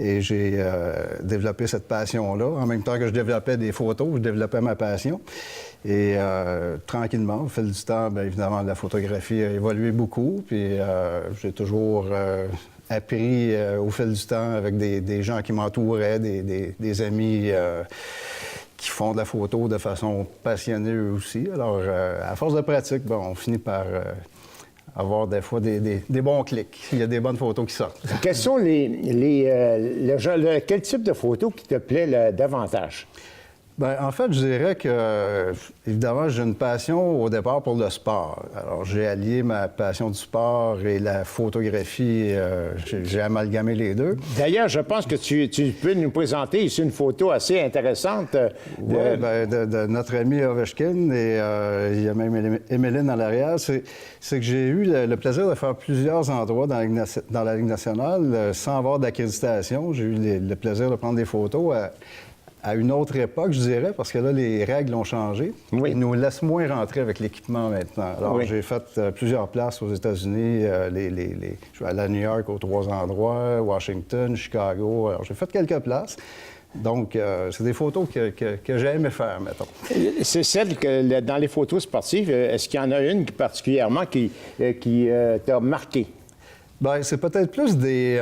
Et j'ai développé cette passion-là. En même temps que je développais des photos, je développais ma passion. Et tranquillement, au fil du temps, bien évidemment, la photographie a évolué beaucoup. Puis j'ai toujours appris au fil du temps avec des gens qui m'entouraient, des amis qui font de la photo de façon passionnée eux aussi. Alors, à force de pratique, bon, on finit par avoir des fois des bons clics. Il y a des bonnes photos qui sortent. Quels sont quel type de photos qui te plaît davantage? Bien, en fait, je dirais que, évidemment, j'ai une passion au départ pour le sport. Alors, j'ai allié ma passion du sport et la photographie. J'ai amalgamé les deux. D'ailleurs, je pense que tu peux nous présenter ici une photo assez intéressante. Oui, de notre ami Ovechkin, et il y a même Emeline dans l'arrière. C'est que j'ai eu le plaisir de faire plusieurs endroits dans la Ligue nationale sans avoir d'accréditation. J'ai eu le plaisir de prendre des photos à une autre époque, je dirais, parce que là, les règles ont changé. Oui. Ils nous laissent moins rentrer avec l'équipement maintenant. Alors, oui. J'ai fait plusieurs places aux États-Unis. Je suis allé à New York aux 3 endroits, Washington, Chicago. Alors, j'ai fait quelques places. Donc, c'est des photos que j'ai aimé faire, mettons. C'est celle que, dans les photos sportives, est-ce qu'il y en a une particulièrement qui t'a marqué? Bien, c'est peut-être plus des...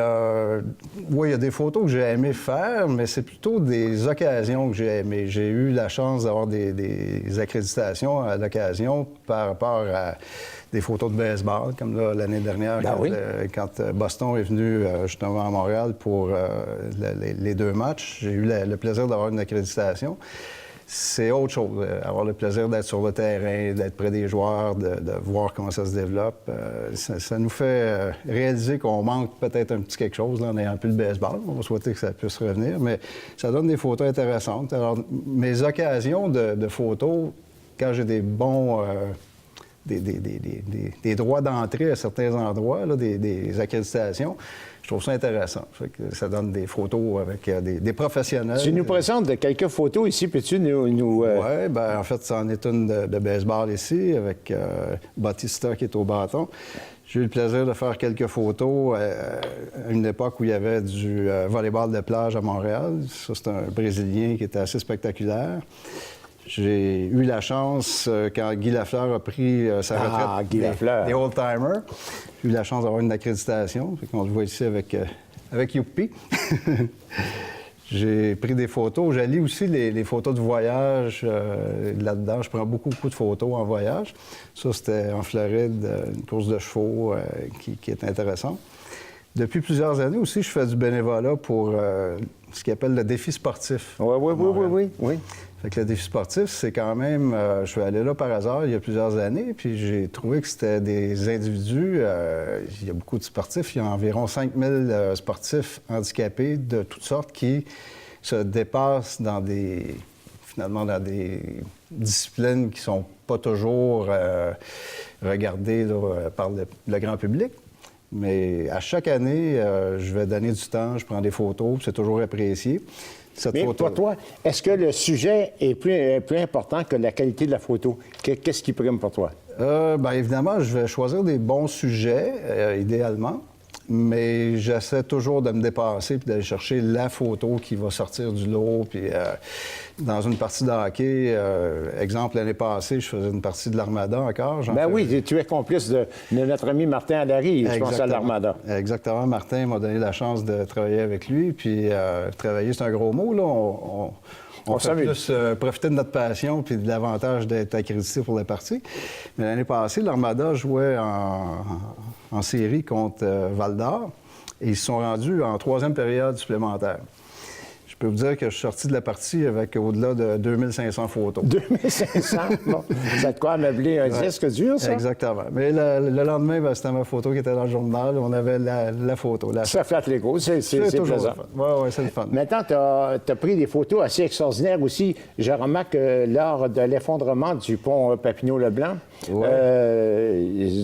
oui, il y a des photos que j'ai aimé faire, mais c'est plutôt des occasions que j'ai aimées. J'ai eu la chance d'avoir des accréditations à l'occasion par rapport à des photos de baseball, comme là, l'année dernière, quand Boston est venu justement à Montréal pour les 2 matchs. J'ai eu le plaisir d'avoir une accréditation. C'est autre chose, avoir le plaisir d'être sur le terrain, d'être près des joueurs, de voir comment ça se développe. Ça nous fait réaliser qu'on manque peut-être un petit quelque chose là, en n'ayant plus le baseball. On va souhaiter que ça puisse revenir, mais ça donne des photos intéressantes. Alors, mes occasions de photos, quand j'ai des bons... des droits d'entrée à certains endroits, là, des accréditations, je trouve ça intéressant. Ça donne des photos avec des professionnels. Tu nous présentes quelques photos ici, peux-tu nous... Oui, bien, en fait, c'en est une de baseball ici, avec Bautista qui est au bâton. J'ai eu le plaisir de faire quelques photos à une époque où il y avait du volleyball de plage à Montréal. Ça, c'est un Brésilien qui était assez spectaculaire. J'ai eu la chance, quand Guy Lafleur a pris sa retraite des old-timers, j'ai eu la chance d'avoir une accréditation. On le voit ici avec Youpi. J'ai pris des photos. J'allie aussi les photos de voyage là-dedans. Je prends beaucoup de photos en voyage. Ça, c'était en Floride, une course de chevaux qui est intéressante. Depuis plusieurs années aussi, je fais du bénévolat pour ce qu'ils appelle le défi sportif. Oui. Fait que le défi sportif, c'est quand même... je suis allé là par hasard il y a plusieurs années, puis j'ai trouvé que c'était des individus... il y a beaucoup de sportifs. Il y a environ 5000 sportifs handicapés de toutes sortes qui se dépassent dans des disciplines qui sont pas toujours regardées là, par le grand public. Mais à chaque année, je vais donner du temps, je prends des photos, puis c'est toujours apprécié. Mais pour toi, est-ce que le sujet est plus important que la qualité de la photo? Qu'est-ce qui prime pour toi? Bien, évidemment, je vais choisir des bons sujets, idéalement, mais j'essaie toujours de me dépasser puis d'aller chercher la photo qui va sortir du lot. Puis dans une partie de hockey, exemple, l'année passée, je faisais une partie de l'Armada encore. Oui, tu es complice de notre ami Martin Allary, je pense à l'Armada. Exactement. Martin m'a donné la chance de travailler avec lui. Puis travailler, c'est un gros mot, là. On fait plus profiter de notre passion puis de l'avantage d'être accrédité pour la partie. Mais l'année passée, l'Armada jouait en série contre Val-d'Or et ils se sont rendus en 3e période supplémentaire. Je peux vous dire que je suis sorti de la partie avec au-delà de 2500 photos. 2500? Bon, ça de quoi meubler un disque dur, ça? Exactement. Mais le lendemain, ben, c'était ma photo qui était dans le journal. On avait la photo. Ça flatte l'ego, c'est plaisant. Oui, c'est le fun. Maintenant, tu as pris des photos assez extraordinaires aussi. Je remarque que lors de l'effondrement du pont Papineau-Leblanc,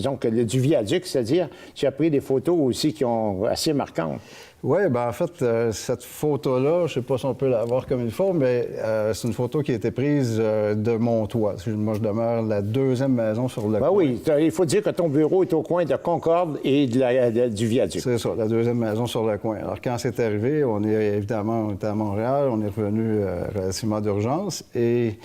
donc du viaduc, c'est-à-dire, tu as pris des photos aussi qui sont assez marquantes. Oui, bien en fait, cette photo-là, je ne sais pas si on peut la voir comme il faut, mais c'est une photo qui a été prise de mon toit. Moi, je demeure la deuxième maison sur le coin. Oui, il faut dire que ton bureau est au coin de Concorde et du viaduc. C'est ça, la deuxième maison sur le coin. Alors, quand c'est arrivé, on était à Montréal, on est revenu relativement d'urgence et...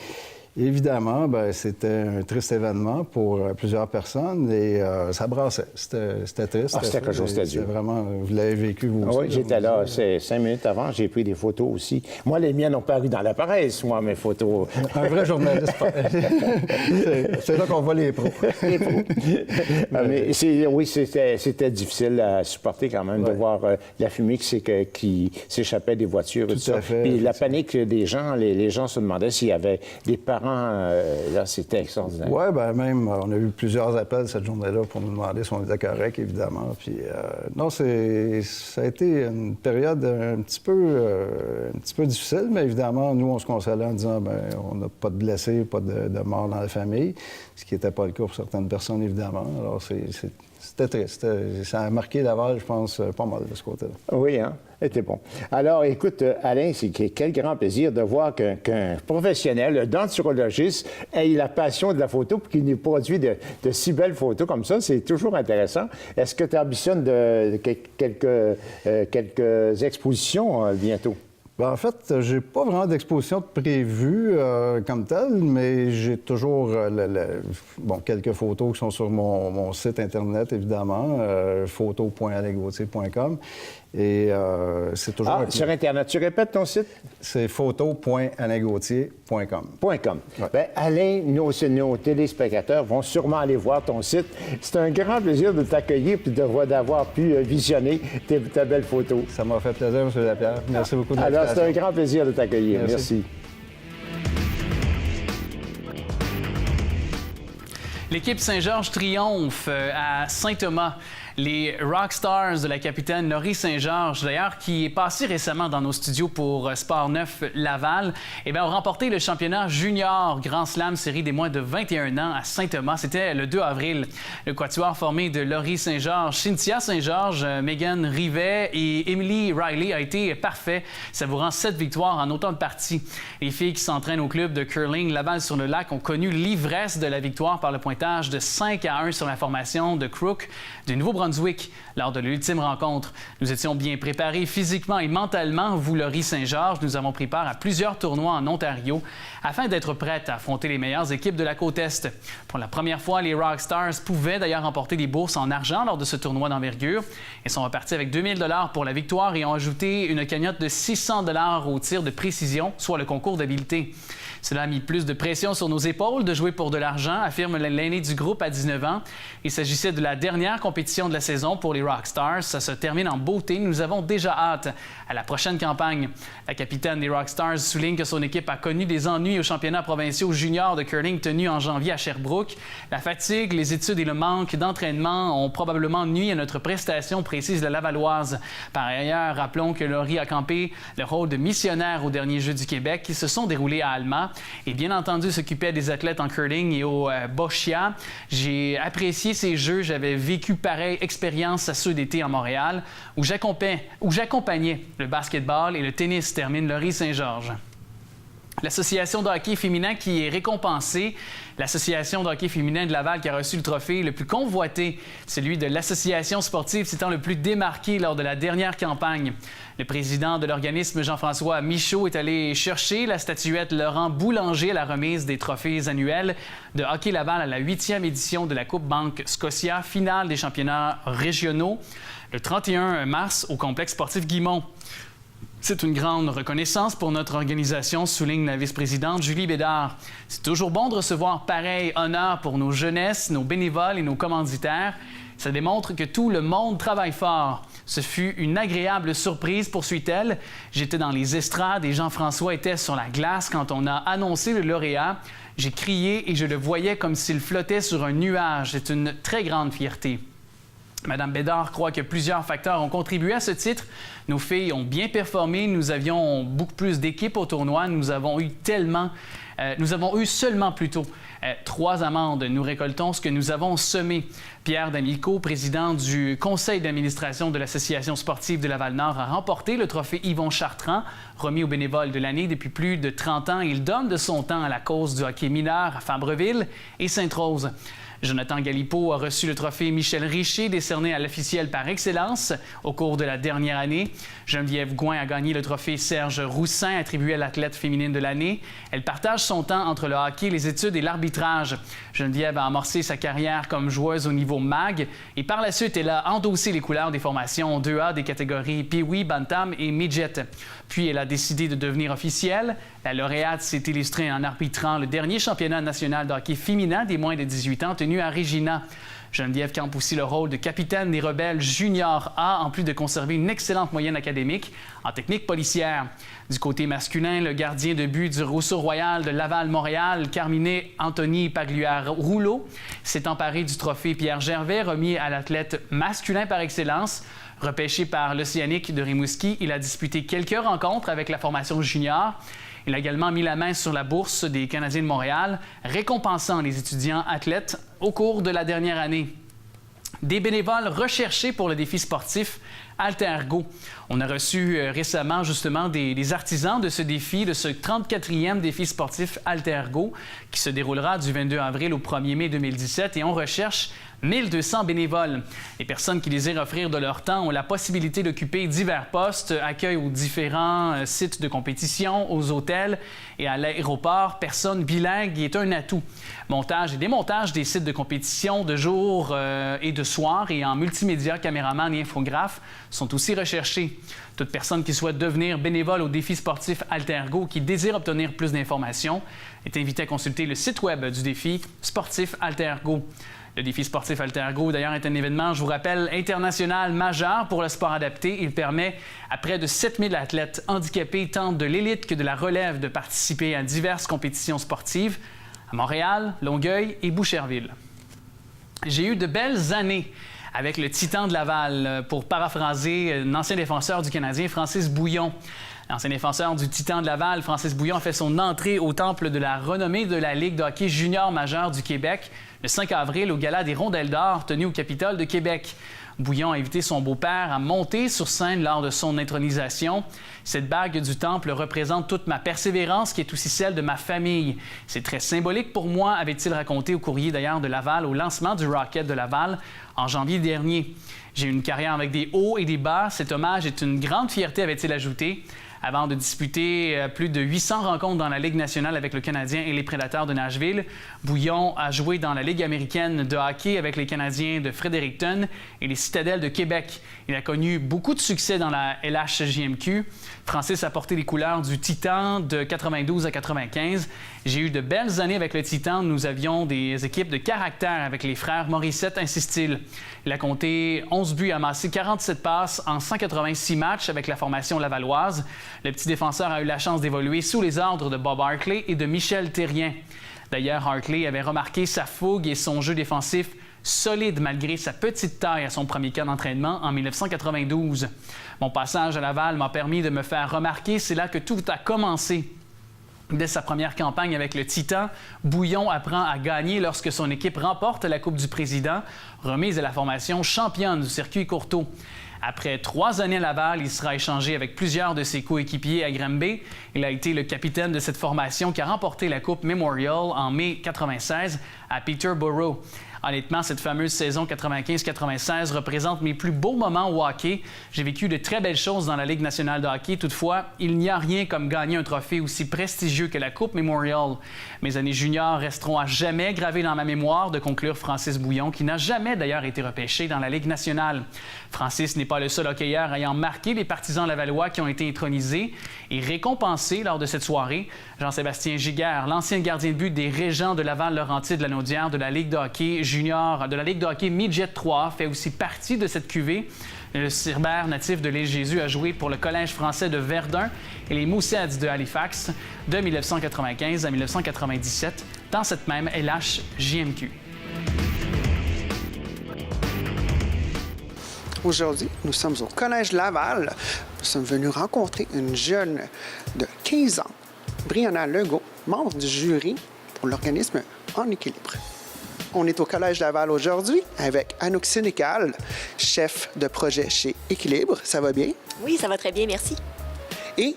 Évidemment, bien, c'était un triste événement pour plusieurs personnes et ça brassait. C'était triste. Ah, c'était quelque chose de dur. Vraiment, vous l'avez vécu, vous aussi. Oui, j'étais là. C'est 5 minutes avant, j'ai pris des photos aussi. Moi, les miennes ont paru dans la presse, moi, mes photos. Un vrai journaliste. C'est là qu'on voit les pros. Les pros. Mais oui, c'était difficile à supporter quand même de voir la fumée qui s'échappait des voitures. Tout à fait. Puis la panique des gens, les gens se demandaient s'il y avait des parents. Là, c'était extraordinaire. Oui, bien même, on a eu plusieurs appels cette journée-là pour nous demander si on était correct, évidemment. Puis, non, ça a été une période un petit peu difficile, mais évidemment, nous, on se consolait en disant, bien, on n'a pas de blessés, pas de morts dans la famille, ce qui n'était pas le cas pour certaines personnes, évidemment. Alors, c'était triste. Ça a marqué Laval, je pense, pas mal de ce côté-là. Oui, hein? C'était bon. Alors, écoute, Alain, quel grand plaisir de voir qu'un professionnel, un denturologiste, ait la passion de la photo pour qu'il nous produit de si belles photos comme ça. C'est toujours intéressant. Est-ce que tu ambitionnes quelques expositions bientôt? Bien, en fait, j'ai pas vraiment d'exposition prévue comme telle, mais j'ai toujours quelques photos qui sont sur mon site Internet, évidemment, photo.alaingauthier.com. Et c'est toujours... sur Internet. Tu répètes ton site? C'est photo.alaingauthier.com. Ouais. Bien, Alain, nos téléspectateurs vont sûrement aller voir ton site. C'est un grand plaisir de t'accueillir et d'avoir pu visionner ta belle photo. Ça m'a fait plaisir, M. Lapierre. Merci beaucoup de l'invitation. Alors, c'est un grand plaisir de t'accueillir. Merci. L'équipe Saint-Georges triomphe à Saint-Thomas. Les Rockstars de la capitaine Laurie Saint-Georges, d'ailleurs, qui est passée récemment dans nos studios pour Sport 9 Laval, ont remporté le championnat junior Grand Slam série des moins de 21 ans à Saint-Thomas. C'était le 2 avril. Le quatuor formé de Laurie Saint-Georges, Cynthia Saint-Georges, Megan Rivet et Emily Riley a été parfait, savourant 7 victoires en autant de parties. Les filles qui s'entraînent au club de curling Laval-sur-le-Lac ont connu l'ivresse de la victoire par le pointage de 5-1 sur la formation de Crook du Nouveau-Brunswick lors de l'ultime rencontre. Nous étions bien préparés physiquement et mentalement, vous, Laurie Saint-Georges. Nous avons pris part à plusieurs tournois en Ontario afin d'être prêtes à affronter les meilleures équipes de la Côte-Est. Pour la première fois, les Rockstars pouvaient d'ailleurs remporter des bourses en argent lors de ce tournoi d'envergure. Ils sont repartis avec 2 000 $ pour la victoire et ont ajouté une cagnotte de 600 $ au tir de précision, soit le concours d'habileté. Cela a mis plus de pression sur nos épaules de jouer pour de l'argent, affirme l'aîné du groupe à 19 ans. Il s'agissait de la dernière compétition de la saison pour les Rockstars. Ça se termine en beauté. Nous avons déjà hâte à la prochaine campagne. La capitaine des Rockstars souligne que son équipe a connu des ennuis aux championnats provinciaux juniors de curling tenus en janvier à Sherbrooke. La fatigue, les études et le manque d'entraînement ont probablement nui à notre prestation, précise la Lavalloise. Par ailleurs, rappelons que Laurie a campé le rôle de missionnaire aux derniers Jeux du Québec qui se sont déroulés à Alma. Et bien entendu, s'occupait des athlètes en curling et au boccia. J'ai apprécié ces Jeux. J'avais vécu pareille expérience à ceux d'été en Montréal, où j'accompagnais le basketball et le tennis, termine Laurie Saint-Georges. L'association de hockey féminin qui est récompensée, l'association de hockey féminin de Laval qui a reçu le trophée le plus convoité, celui de l'association sportive s'étant le plus démarqué lors de la dernière campagne. Le président de l'organisme, Jean-François Michaud, est allé chercher la statuette Laurent Boulanger à la remise des trophées annuels de Hockey Laval à la 8e édition de la Coupe Banque Scotia, finale des championnats régionaux, le 31 mars au complexe sportif Guimont. C'est une grande reconnaissance pour notre organisation, souligne la vice-présidente Julie Bédard. C'est toujours bon de recevoir pareil honneur pour nos jeunesses, nos bénévoles et nos commanditaires. Ça démontre que tout le monde travaille fort. Ce fut une agréable surprise, poursuit-elle. J'étais dans les estrades et Jean-François était sur la glace quand on a annoncé le lauréat. J'ai crié et je le voyais comme s'il flottait sur un nuage. C'est une très grande fierté. Mme Bédard croit que plusieurs facteurs ont contribué à ce titre. Nos filles ont bien performé. Nous avions beaucoup plus d'équipes au tournoi. Nous avons eu seulement plutôt 3 amendes. Nous récoltons ce que nous avons semé. Pierre D'Amico, président du conseil d'administration de l'Association sportive de Laval-Nord, a remporté le trophée Yvon Chartrand, remis aux bénévoles de l'année depuis plus de 30 ans. Il donne de son temps à la cause du hockey mineur à Fabreville et Sainte-Rose. Jonathan Galipeau a reçu le trophée Michel Richer, décerné à l'officiel par excellence au cours de la dernière année. Geneviève Gouin a gagné le trophée Serge Roussin, attribué à l'athlète féminine de l'année. Elle partage son temps entre le hockey, les études et l'arbitrage. Geneviève a amorcé sa carrière comme joueuse au niveau MAG et par la suite, elle a endossé les couleurs des formations 2A des catégories Pee-Wee, Bantam et Midget. Puis, elle a décidé de devenir officielle. La lauréate s'est illustrée en arbitrant le dernier championnat national de hockey féminin des moins de 18 ans tenu à Regina. Geneviève campe aussi le rôle de capitaine des Rebelles Junior A, en plus de conserver une excellente moyenne académique en technique policière. Du côté masculin, le gardien de but du Rousseau Royal de Laval-Montréal, Carminé Anthony Pagliuca-Rouleau, s'est emparé du trophée Pierre Gervais, remis à l'athlète masculin par excellence. Repêché par l'Océanique de Rimouski, il a disputé quelques rencontres avec la formation junior. Il a également mis la main sur la bourse des Canadiens de Montréal, récompensant les étudiants athlètes au cours de la dernière année. Des bénévoles recherchés pour le défi sportif Altergo. On a reçu récemment justement des artisans de ce défi, de ce 34e défi sportif Altergo, qui se déroulera du 22 avril au 1er mai 2017 et on recherche 1200 bénévoles. Les personnes qui désirent offrir de leur temps ont la possibilité d'occuper divers postes, accueil aux différents sites de compétition, aux hôtels et à l'aéroport. Personne bilingue est un atout. Montage et démontage des sites de compétition de jour et de soir et en multimédia, caméraman et infographe sont aussi recherchés. Toute personne qui souhaite devenir bénévole au défi sportif Altergo, qui désire obtenir plus d'informations, est invitée à consulter le site web du défi sportif Altergo. Le défi sportif Altergo, d'ailleurs, est un événement, je vous rappelle, international majeur pour le sport adapté. Il permet à près de 7000 athlètes handicapés, tant de l'élite que de la relève, de participer à diverses compétitions sportives à Montréal, Longueuil et Boucherville. J'ai eu de belles années avec le Titan de Laval, pour paraphraser un ancien défenseur du Canadien, Francis Bouillon. L'ancien défenseur du Titan de Laval, Francis Bouillon, a fait son entrée au temple de la renommée de la Ligue de hockey junior majeur du Québec le 5 avril au Gala des Rondelles d'or tenu au Capitole de Québec. Bouillon a invité son beau-père à monter sur scène lors de son intronisation. Cette bague du temple représente toute ma persévérance qui est aussi celle de ma famille. C'est très symbolique pour moi, avait-il raconté au courrier d'ailleurs de Laval au lancement du Rocket de Laval en janvier dernier. J'ai eu une carrière avec des hauts et des bas. Cet hommage est une grande fierté, avait-il ajouté. Avant de disputer plus de 800 rencontres dans la Ligue nationale avec le Canadien et les Prédateurs de Nashville, Bouillon a joué dans la Ligue américaine de hockey avec les Canadiens de Fredericton et les Citadelles de Québec. Il a connu beaucoup de succès dans la LHJMQ. Francis a porté les couleurs du Titan de 92 à 95. J'ai eu de belles années avec le Titan. Nous avions des équipes de caractère avec les frères Morissette, insiste-t-il. Il a compté 11 buts et amassé 47 passes en 186 matchs avec la formation lavalloise. Le petit défenseur a eu la chance d'évoluer sous les ordres de Bob Hartley et de Michel Thérien. D'ailleurs, Hartley avait remarqué sa fougue et son jeu défensif solide malgré sa petite taille à son premier camp d'entraînement en 1992. Mon passage à Laval m'a permis de me faire remarquer. C'est là que tout a commencé. Dès sa première campagne avec le Titan, Bouillon apprend à gagner lorsque son équipe remporte la Coupe du Président, remise à la formation championne du circuit Courteau. Après 3 années à Laval, il sera échangé avec plusieurs de ses coéquipiers à Granby. Il a été le capitaine de cette formation qui a remporté la Coupe Memorial en mai 1996 à Peterborough. Honnêtement, cette fameuse saison 95-96 représente mes plus beaux moments au hockey. J'ai vécu de très belles choses dans la Ligue nationale de hockey. Toutefois, il n'y a rien comme gagner un trophée aussi prestigieux que la Coupe Memorial. Mes années juniors resteront à jamais gravées dans ma mémoire, de conclure Francis Bouillon, qui n'a jamais d'ailleurs été repêché dans la Ligue nationale. Francis n'est pas le seul hockeyeur ayant marqué les partisans lavallois qui ont été intronisés et récompensés lors de cette soirée. Jean-Sébastien Giguère, l'ancien gardien de but des Régents de Laval-Laurentides-Lanaudière de la Ligue de hockey junior de la Ligue de hockey Midget 3 fait aussi partie de cette cuvée. Le Cerbère natif de l'île Jésus a joué pour le Collège français de Verdun et les Mooseheads de Halifax de 1995 à 1997 dans cette même LHJMQ. Aujourd'hui, nous sommes au Collège Laval. Nous sommes venus rencontrer une jeune de 15 ans, Brianna Legault, membre du jury pour l'organisme En équilibre. On est au Collège Laval aujourd'hui avec Anouk Sénécal, chef de projet chez Équilibre. Ça va bien? Oui, ça va très bien, merci. Et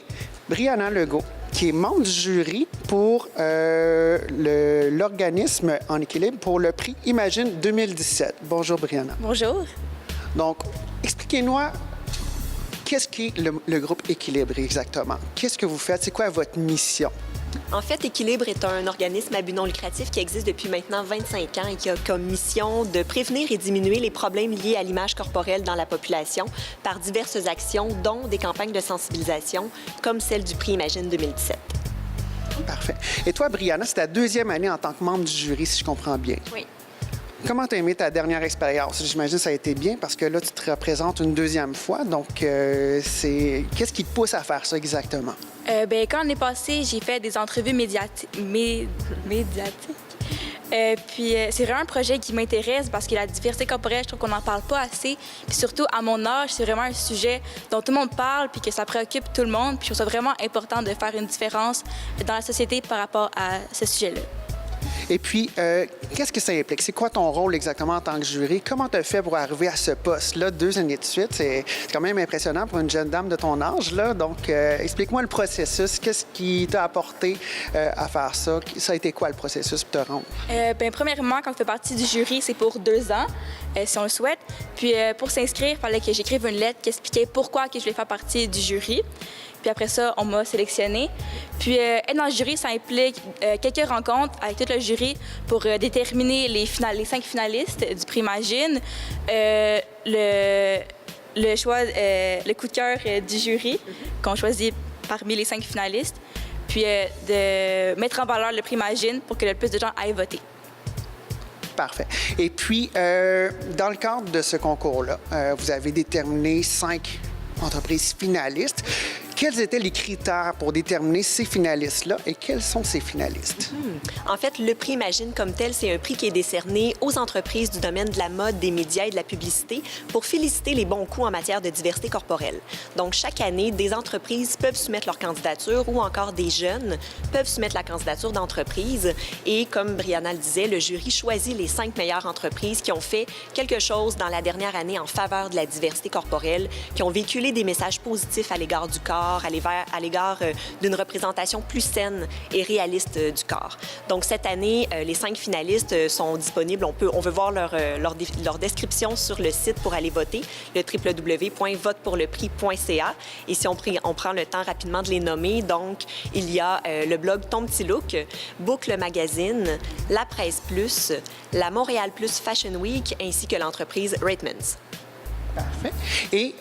Brianna Legault, qui est membre du jury pour l'organisme En équilibre pour le prix Imagine 2017. Bonjour, Brianna. Bonjour. Donc, expliquez-nous, qu'est-ce qu'est le groupe Équilibre exactement? Qu'est-ce que vous faites? C'est quoi votre mission? En fait, Équilibre est un organisme à but non lucratif qui existe depuis maintenant 25 ans et qui a comme mission de prévenir et diminuer les problèmes liés à l'image corporelle dans la population par diverses actions, dont des campagnes de sensibilisation, comme celle du prix Imagine 2017. Parfait. Et toi, Brianna, c'est ta deuxième année en tant que membre du jury, si je comprends bien. Oui. Comment t'as aimé ta dernière expérience? J'imagine que ça a été bien parce que là, tu te représentes une deuxième fois. Donc, qu'est-ce qui te pousse à faire ça exactement? Quand l'année passée, j'ai fait des entrevues médiatiques. Puis c'est vraiment un projet qui m'intéresse parce que la diversité corporelle, je trouve qu'on n'en parle pas assez. Puis surtout, à mon âge, c'est vraiment un sujet dont tout le monde parle puis que ça préoccupe tout le monde. Puis je trouve ça vraiment important de faire une différence dans la société par rapport à ce sujet-là. Et puis, qu'est-ce que ça implique? C'est quoi ton rôle exactement en tant que jury? Comment tu as fait pour arriver à ce poste-là 2 années de suite? C'est quand même impressionnant pour une jeune dame de ton âge, là. Donc, explique-moi le processus. Qu'est-ce qui t'a apporté à faire ça? Ça a été quoi le processus pour te rendre? Premièrement, quand tu fais partie du jury, c'est pour 2 ans, si on le souhaite. Puis, pour s'inscrire, il fallait que j'écrive une lettre qui expliquait pourquoi que je voulais faire partie du jury. Puis après ça, on m'a sélectionnée. Puis être dans le jury, ça implique quelques rencontres avec tout le jury pour déterminer les 5 finalistes du prix Imagine, le choix, le coup de cœur du jury qu'on choisit parmi les 5 finalistes, puis de mettre en valeur le prix Imagine pour que le plus de gens aillent voter. Parfait. Et puis, dans le cadre de ce concours-là, vous avez déterminé 5 entreprises finalistes. Quels étaient les critères pour déterminer ces finalistes-là et quels sont ces finalistes? En fait, le prix Imagine comme tel, c'est un prix qui est décerné aux entreprises du domaine de la mode, des médias et de la publicité pour féliciter les bons coups en matière de diversité corporelle. Donc, chaque année, des entreprises peuvent soumettre leur candidature ou encore des jeunes peuvent soumettre la candidature d'entreprise. Et comme Brianna le disait, le jury choisit les 5 meilleures entreprises qui ont fait quelque chose dans la dernière année en faveur de la diversité corporelle, qui ont véhiculé des messages positifs à l'égard du corps, à l'égard d'une représentation plus saine et réaliste du corps. Donc, cette année, les 5 finalistes sont disponibles. On veut voir leur description sur le site pour aller voter, le www.votepourleprix.ca. Et si on prend le temps rapidement de les nommer, donc, il y a le blog Ton Petit Look, Boucle Magazine, La Presse Plus, la Montréal Plus Fashion Week, ainsi que l'entreprise Ratemans. Parfait. Et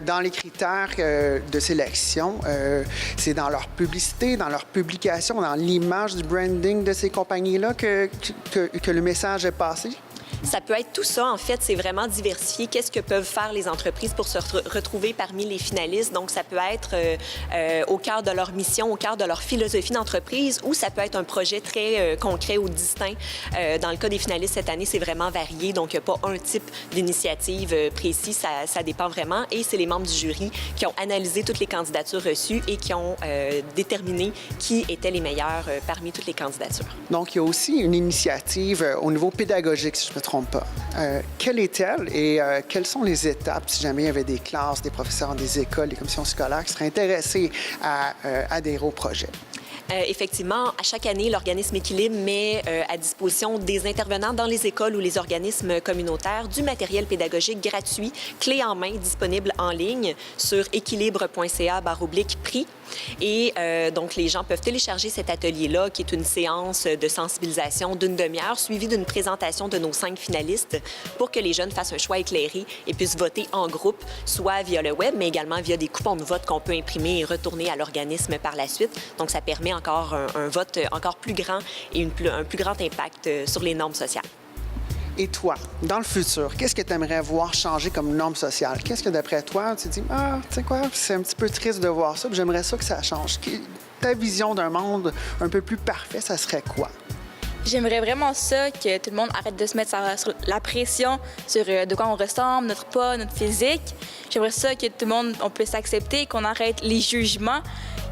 dans les critères de sélection, c'est dans leur publicité, dans leur publication, dans l'image du branding de ces compagnies-là que le message est passé? Ça peut être tout ça. En fait, c'est vraiment diversifié. Qu'est-ce que peuvent faire les entreprises pour se retrouver parmi les finalistes? Donc, ça peut être au cœur de leur mission, au cœur de leur philosophie d'entreprise, ou ça peut être un projet très concret ou distinct. Dans le cas des finalistes cette année, c'est vraiment varié. Donc, il n'y a pas un type d'initiative précis. Ça dépend vraiment. Et c'est les membres du jury qui ont analysé toutes les candidatures reçues et qui ont déterminé qui étaient les meilleurs parmi toutes les candidatures. Donc, il y a aussi une initiative au niveau pédagogique, si je ne me trompe pas. Quelle est-elle et quelles sont les étapes si jamais il y avait des classes, des professeurs, des écoles, des commissions scolaires qui seraient intéressés à adhérer au projet? Effectivement, à chaque année, l'organisme Équilibre met à disposition des intervenants dans les écoles ou les organismes communautaires du matériel pédagogique gratuit, clé en main, disponible en ligne sur équilibre.ca/prix. Et donc, les gens peuvent télécharger cet atelier-là, qui est une séance de sensibilisation d'une demi-heure, suivie d'une présentation de nos 5 finalistes pour que les jeunes fassent un choix éclairé et puissent voter en groupe, soit via le web, mais également via des coupons de vote qu'on peut imprimer et retourner à l'organisme par la suite. Donc, ça permet encore un vote encore plus grand et un plus grand impact sur les normes sociales. Et toi, dans le futur, qu'est-ce que tu aimerais voir changer comme norme sociale? Qu'est-ce que, d'après toi, tu te dis, tu sais quoi, c'est un petit peu triste de voir ça, puis j'aimerais ça que ça change. Ta vision d'un monde un peu plus parfait, ça serait quoi? J'aimerais vraiment ça, que tout le monde arrête de se mettre sur la pression sur de quoi on ressemble, notre poids, notre physique. J'aimerais ça que tout le monde, on puisse accepter, qu'on arrête les jugements,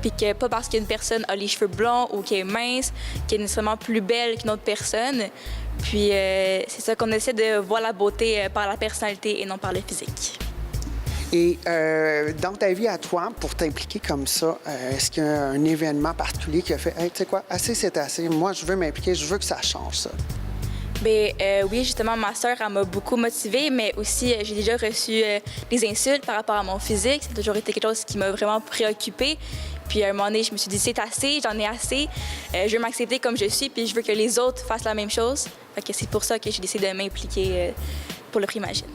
puis que pas parce qu'une personne a les cheveux blonds ou qu'elle est mince, qu'elle est nécessairement plus belle qu'une autre personne. Puis c'est ça qu'on essaie de voir la beauté par la personnalité et non par le physique. Et dans ta vie à toi, pour t'impliquer comme ça, est-ce qu'il y a un événement particulier qui a fait « Hey, tu sais quoi, assez c'est assez, moi je veux m'impliquer, je veux que ça change ça ». Bien, oui, justement, ma sœur, elle m'a beaucoup motivée, mais aussi, j'ai déjà reçu des insultes par rapport à mon physique. Ça a toujours été quelque chose qui m'a vraiment préoccupée. Puis, à un moment donné, je me suis dit, c'est assez, j'en ai assez. Je veux m'accepter comme je suis, puis je veux que les autres fassent la même chose. Fait que c'est pour ça que j'ai décidé de m'impliquer pour le prix Imagine.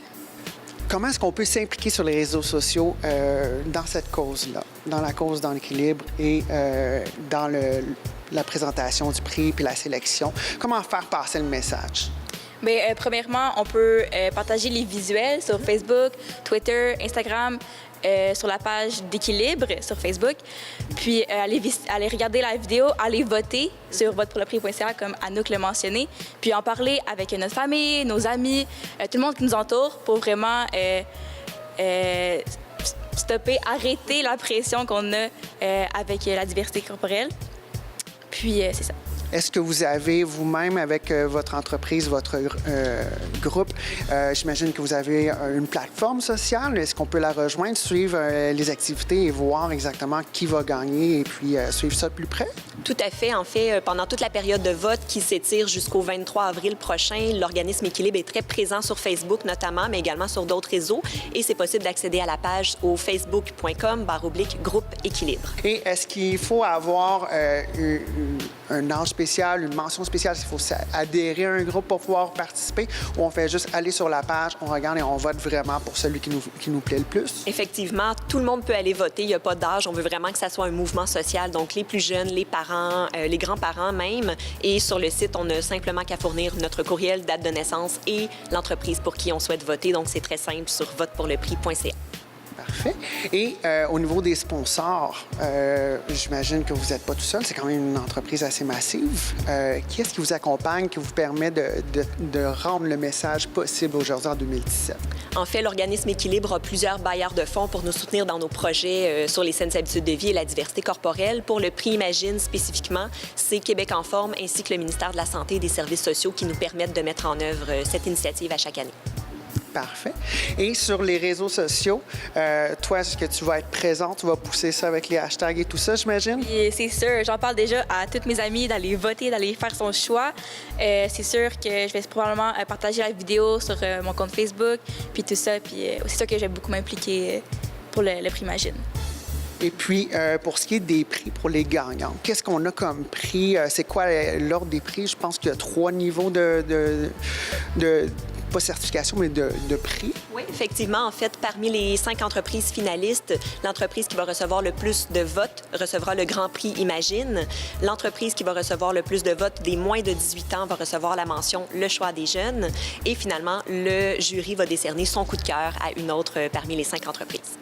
Comment est-ce qu'on peut s'impliquer sur les réseaux sociaux dans cette cause-là, dans la cause dans l'équilibre et dans la présentation du prix puis la sélection? Comment faire passer le message? Bien, premièrement, on peut partager les visuels sur Facebook, Twitter, Instagram, sur la page d'équilibre sur Facebook. Puis aller regarder la vidéo, aller voter sur votepourleprix.ca comme Anouk l'a mentionné. Puis en parler avec notre famille, nos amis, tout le monde qui nous entoure pour vraiment stopper, arrêter la pression qu'on a avec la diversité corporelle. Puis c'est ça. Est-ce que vous avez vous-même, avec votre entreprise, votre groupe, j'imagine que vous avez une plateforme sociale. Est-ce qu'on peut la rejoindre, suivre les activités et voir exactement qui va gagner et puis suivre ça de plus près? Tout à fait. En fait, pendant toute la période de vote qui s'étire jusqu'au 23 avril prochain, l'organisme Équilibre est très présent sur Facebook notamment, mais également sur d'autres réseaux. Et c'est possible d'accéder à la page au facebook.com/groupe Équilibre. Et est-ce qu'il faut avoir un âge spécial, une mention spéciale, s'il faut adhérer à un groupe pour pouvoir participer, ou on fait juste aller sur la page, on regarde et on vote vraiment pour celui qui nous plaît le plus? Effectivement, tout le monde peut aller voter. Il n'y a pas d'âge. On veut vraiment que ça soit un mouvement social. Donc, les plus jeunes, les parents, les grands-parents même. Et sur le site, on n'a simplement qu'à fournir notre courriel, date de naissance et l'entreprise pour qui on souhaite voter. Donc, c'est très simple sur votepourleprix.ca. Parfait. Et au niveau des sponsors, j'imagine que vous n'êtes pas tout seul. C'est quand même une entreprise assez massive. Qui est-ce qui vous accompagne, qui vous permet de rendre le message possible aujourd'hui en 2017? En fait, l'organisme Équilibre a plusieurs bailleurs de fonds pour nous soutenir dans nos projets sur les saines habitudes de vie et la diversité corporelle. Pour le prix Imagine spécifiquement, c'est Québec en forme ainsi que le ministère de la Santé et des Services sociaux qui nous permettent de mettre en œuvre cette initiative à chaque année. Parfait. Et sur les réseaux sociaux, toi, est-ce que tu vas être présent? Tu vas pousser ça avec les hashtags et tout ça, j'imagine? C'est sûr. J'en parle déjà à toutes mes amies d'aller voter, d'aller faire son choix. C'est sûr que je vais probablement partager la vidéo sur mon compte Facebook, puis tout ça. Puis c'est sûr que je vais beaucoup m'impliquer pour le prix Imagine. Et puis, pour ce qui est des prix pour les gagnants, qu'est-ce qu'on a comme prix? C'est quoi l'ordre des prix? Je pense qu'il y a 3 niveaux de pas certification, mais de prix. Oui, effectivement. En fait, parmi les 5 entreprises finalistes, l'entreprise qui va recevoir le plus de votes recevra le Grand Prix Imagine. L'entreprise qui va recevoir le plus de votes des moins de 18 ans va recevoir la mention Le choix des jeunes. Et finalement, le jury va décerner son coup de cœur à une autre parmi les 5 entreprises.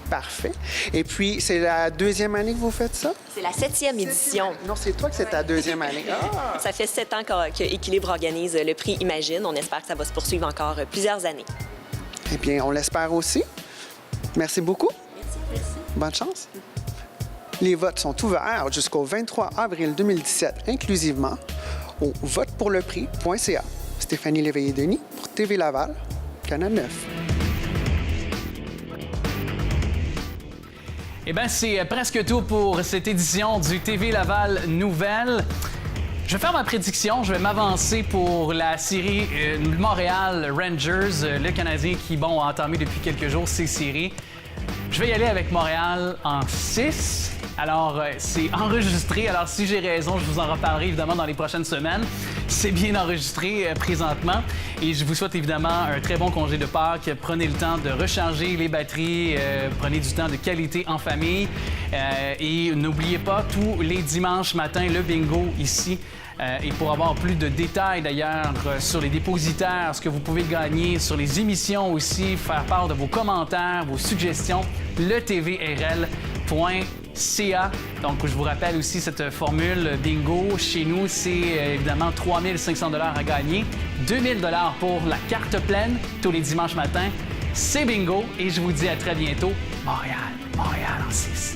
Parfait. Et puis, c'est la 2e année que vous faites ça? C'est la 7e édition. Non, c'est toi que c'est ta 2e année. Ah! Ça fait 7 ans qu'Équilibre organise le prix Imagine. On espère que ça va se poursuivre encore plusieurs années. Eh bien, on l'espère aussi. Merci beaucoup. Merci. Bonne chance. Les votes sont ouverts jusqu'au 23 avril 2017, inclusivement, au votepourleprix.ca. Stéphanie Léveillé-Denis pour TV Laval, Canal 9. Eh bien, c'est presque tout pour cette édition du TV Laval Nouvelle. Je vais faire ma prédiction. Je vais m'avancer pour la série Montréal Rangers, le Canadien qui, a entamé depuis quelques jours ses séries. Je vais y aller avec Montréal en 6. Alors, c'est enregistré. Alors, si j'ai raison, je vous en reparlerai évidemment dans les prochaines semaines. C'est bien enregistré présentement. Et je vous souhaite évidemment un très bon congé de Pâques. Prenez le temps de recharger les batteries. Prenez du temps de qualité en famille. Et n'oubliez pas, tous les dimanches matins, le bingo ici. Et pour avoir plus de détails d'ailleurs sur les dépositaires, ce que vous pouvez gagner, sur les émissions aussi, faire part de vos commentaires, vos suggestions, leTVRL.ca. Donc, je vous rappelle aussi cette formule bingo. Chez nous, c'est évidemment 3 500 $ à gagner. 2 000 $ pour la carte pleine tous les dimanches matins. C'est bingo et je vous dis à très bientôt. Montréal en 6.